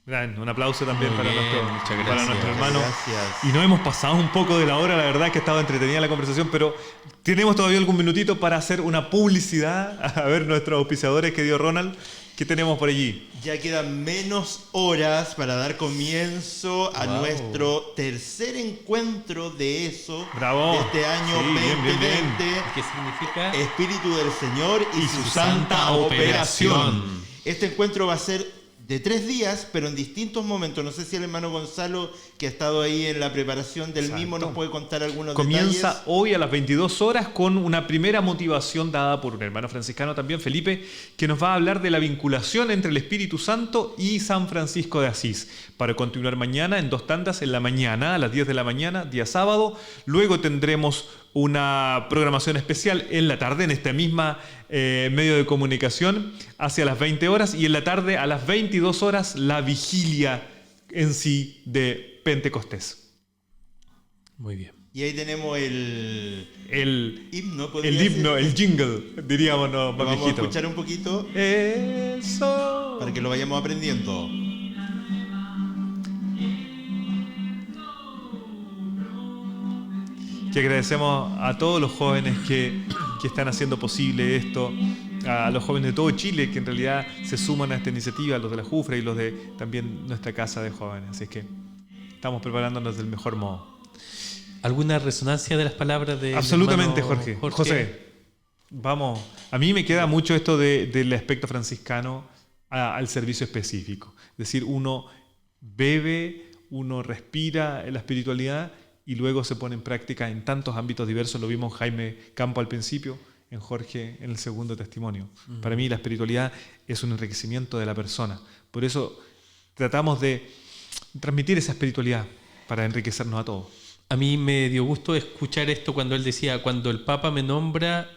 Bien, un aplauso también Muy para, bien, nuestro, muchas para gracias. nuestro hermano. Gracias. Y nos hemos pasado un poco de la hora, la verdad es que ha estado entretenida la conversación, pero tenemos todavía algún minutito para hacer una publicidad. A ver, nuestros auspiciadores que dio Ronald, ¿qué tenemos por allí? Ya quedan menos horas para dar comienzo a Wow. nuestro tercer encuentro de eso Bravo. de este año Sí, bien, 2020. bien, bien. ¿Qué significa? Espíritu del Señor y su santa santa operación. operación. Este encuentro va a ser de 3 días, pero en distintos momentos. No sé si el hermano Gonzalo, que ha estado ahí en la preparación del Exacto. mismo, nos puede contar algunos Comienza detalles. hoy a las 22 horas con una primera motivación dada por un hermano franciscano también, Felipe, que nos va a hablar de la vinculación entre el Espíritu Santo y San Francisco de Asís. Para continuar mañana en 2 tandas, en la mañana, a las 10 de la mañana, día sábado. Luego tendremos una programación especial en la tarde, en esta misma medio de comunicación, hacia las 20 horas. Y en la tarde, a las 22 horas, la vigilia en sí de Pentecostés. Muy bien. Y ahí tenemos el himno, podría El himno, ser. el jingle, diríamos, no, Lo más vamos a viejito. escuchar un poquito Eso. para que lo vayamos aprendiendo. Que agradecemos a todos los jóvenes que están haciendo posible esto, a los jóvenes de todo Chile que en realidad se suman a esta iniciativa, los de la Jufra y los de también nuestra casa de jóvenes. Así es que estamos preparándonos del mejor modo. ¿Alguna resonancia de las palabras de Absolutamente, Jorge. José, vamos. A mí me queda mucho esto del aspecto franciscano al servicio específico. Es decir, uno bebe, uno respira en la espiritualidad y luego se pone en práctica en tantos ámbitos diversos. Lo vimos en Jaime Campo al principio, en Jorge en el segundo testimonio. Para mí la espiritualidad es un enriquecimiento de la persona. Por eso tratamos de transmitir esa espiritualidad para enriquecernos a todos. A mí me dio gusto escuchar esto cuando él decía, cuando el Papa me nombra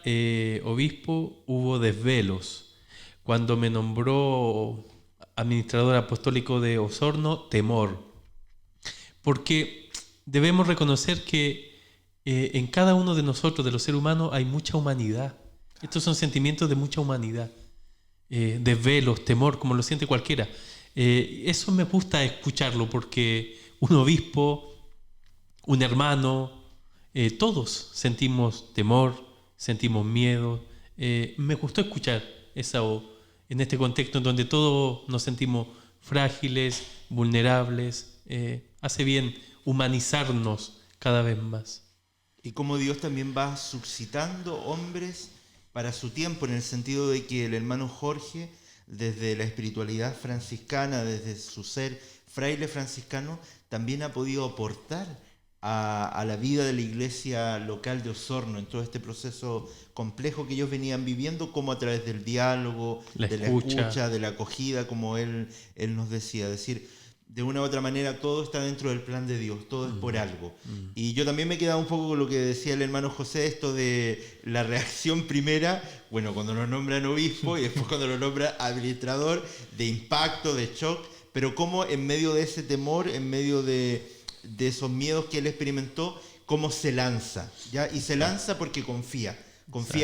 obispo, hubo desvelos. Cuando me nombró administrador apostólico de Osorno, temor. Porque debemos reconocer que en cada uno de nosotros, de los seres humanos, hay mucha humanidad. Estos son sentimientos de mucha humanidad. Desvelos, temor, como lo siente cualquiera. Eso me gusta escucharlo porque un obispo, un hermano, todos sentimos temor, sentimos miedo. Me gustó escuchar eso en este contexto en donde todos nos sentimos frágiles, vulnerables. Hace bien humanizarnos cada vez más. Y cómo Dios también va suscitando hombres para su tiempo, en el sentido de que el hermano Jorge, desde la espiritualidad franciscana, desde su ser fraile franciscano, también ha podido aportar a la vida de la iglesia local de Osorno en todo este proceso complejo que ellos venían viviendo, como a través del diálogo, La de escucha. la escucha, de la acogida, como él nos decía, decir, de una u otra manera todo está dentro del plan de Dios, todo es por algo. Y yo también me he quedado un poco con lo que decía el hermano José, esto de la reacción primera, bueno, cuando lo nombran obispo y después cuando lo nombran administrador, de impacto, de shock, pero cómo en medio de ese temor, en medio de esos miedos que él experimentó, cómo se lanza, ¿ya? Y se lanza porque confía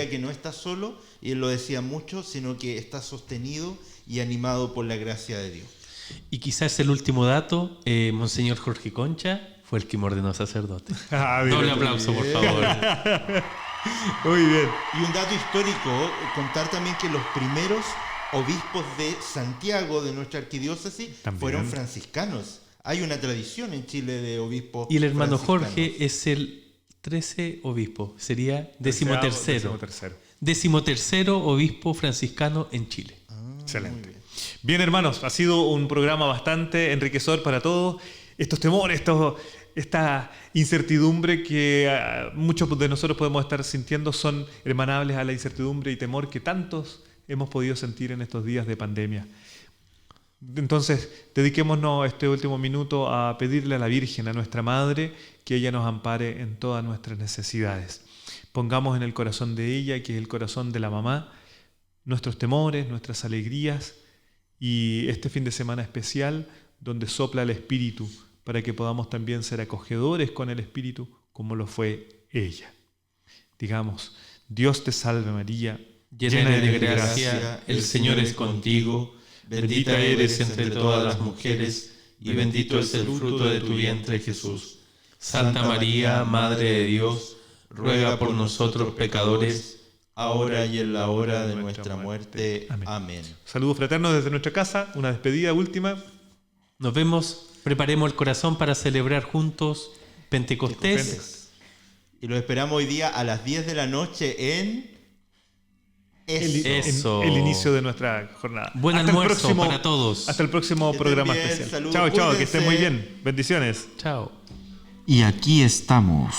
que no está solo, y él lo decía mucho, sino que está sostenido y animado por la gracia de Dios. Y quizás el último dato, Monseñor Jorge Concha fue el que me ordenó sacerdote. Ah, mira Doble tú. aplauso, por favor. Muy bien. Y un dato histórico, contar también que los primeros obispos de Santiago, de nuestra arquidiócesis, También fueron franciscanos. Hay una tradición en Chile de obispos Y el hermano franciscanos. Jorge es el 13 obispo, sería 13º. 13º. 13º obispo franciscano en Chile. Excelente. Bien, hermanos, ha sido un programa bastante enriquecedor para todos. Estos temores, esta incertidumbre que muchos de nosotros podemos estar sintiendo son hermanables a la incertidumbre y temor que tantos hemos podido sentir en estos días de pandemia. Entonces, dediquémonos este último minuto a pedirle a la Virgen, a nuestra Madre, que ella nos ampare en todas nuestras necesidades. Pongamos en el corazón de ella, que es el corazón de la mamá, nuestros temores, nuestras alegrías y este fin de semana especial donde sopla el Espíritu para que podamos también ser acogedores con el Espíritu como lo fue ella. Digamos, Dios te salve María, llena de gracia, el Señor es contigo, bendita eres entre todas las mujeres, y bendito es el fruto de tu vientre Jesús. Santa María, Madre de Dios, ruega por nosotros pecadores, ahora y en la hora de nuestra muerte. Amén. Amén. Saludos fraternos desde nuestra casa, una despedida última. Nos vemos, preparemos el corazón para celebrar juntos Pentecostés. Y lo esperamos hoy día a las 10 de la noche en... Eso. El inicio de nuestra jornada. Buen almuerzo para todos. Hasta el próximo programa especial. Saludos, Chao, que cuídense. estén muy bien. Bendiciones. Chao. Y aquí estamos.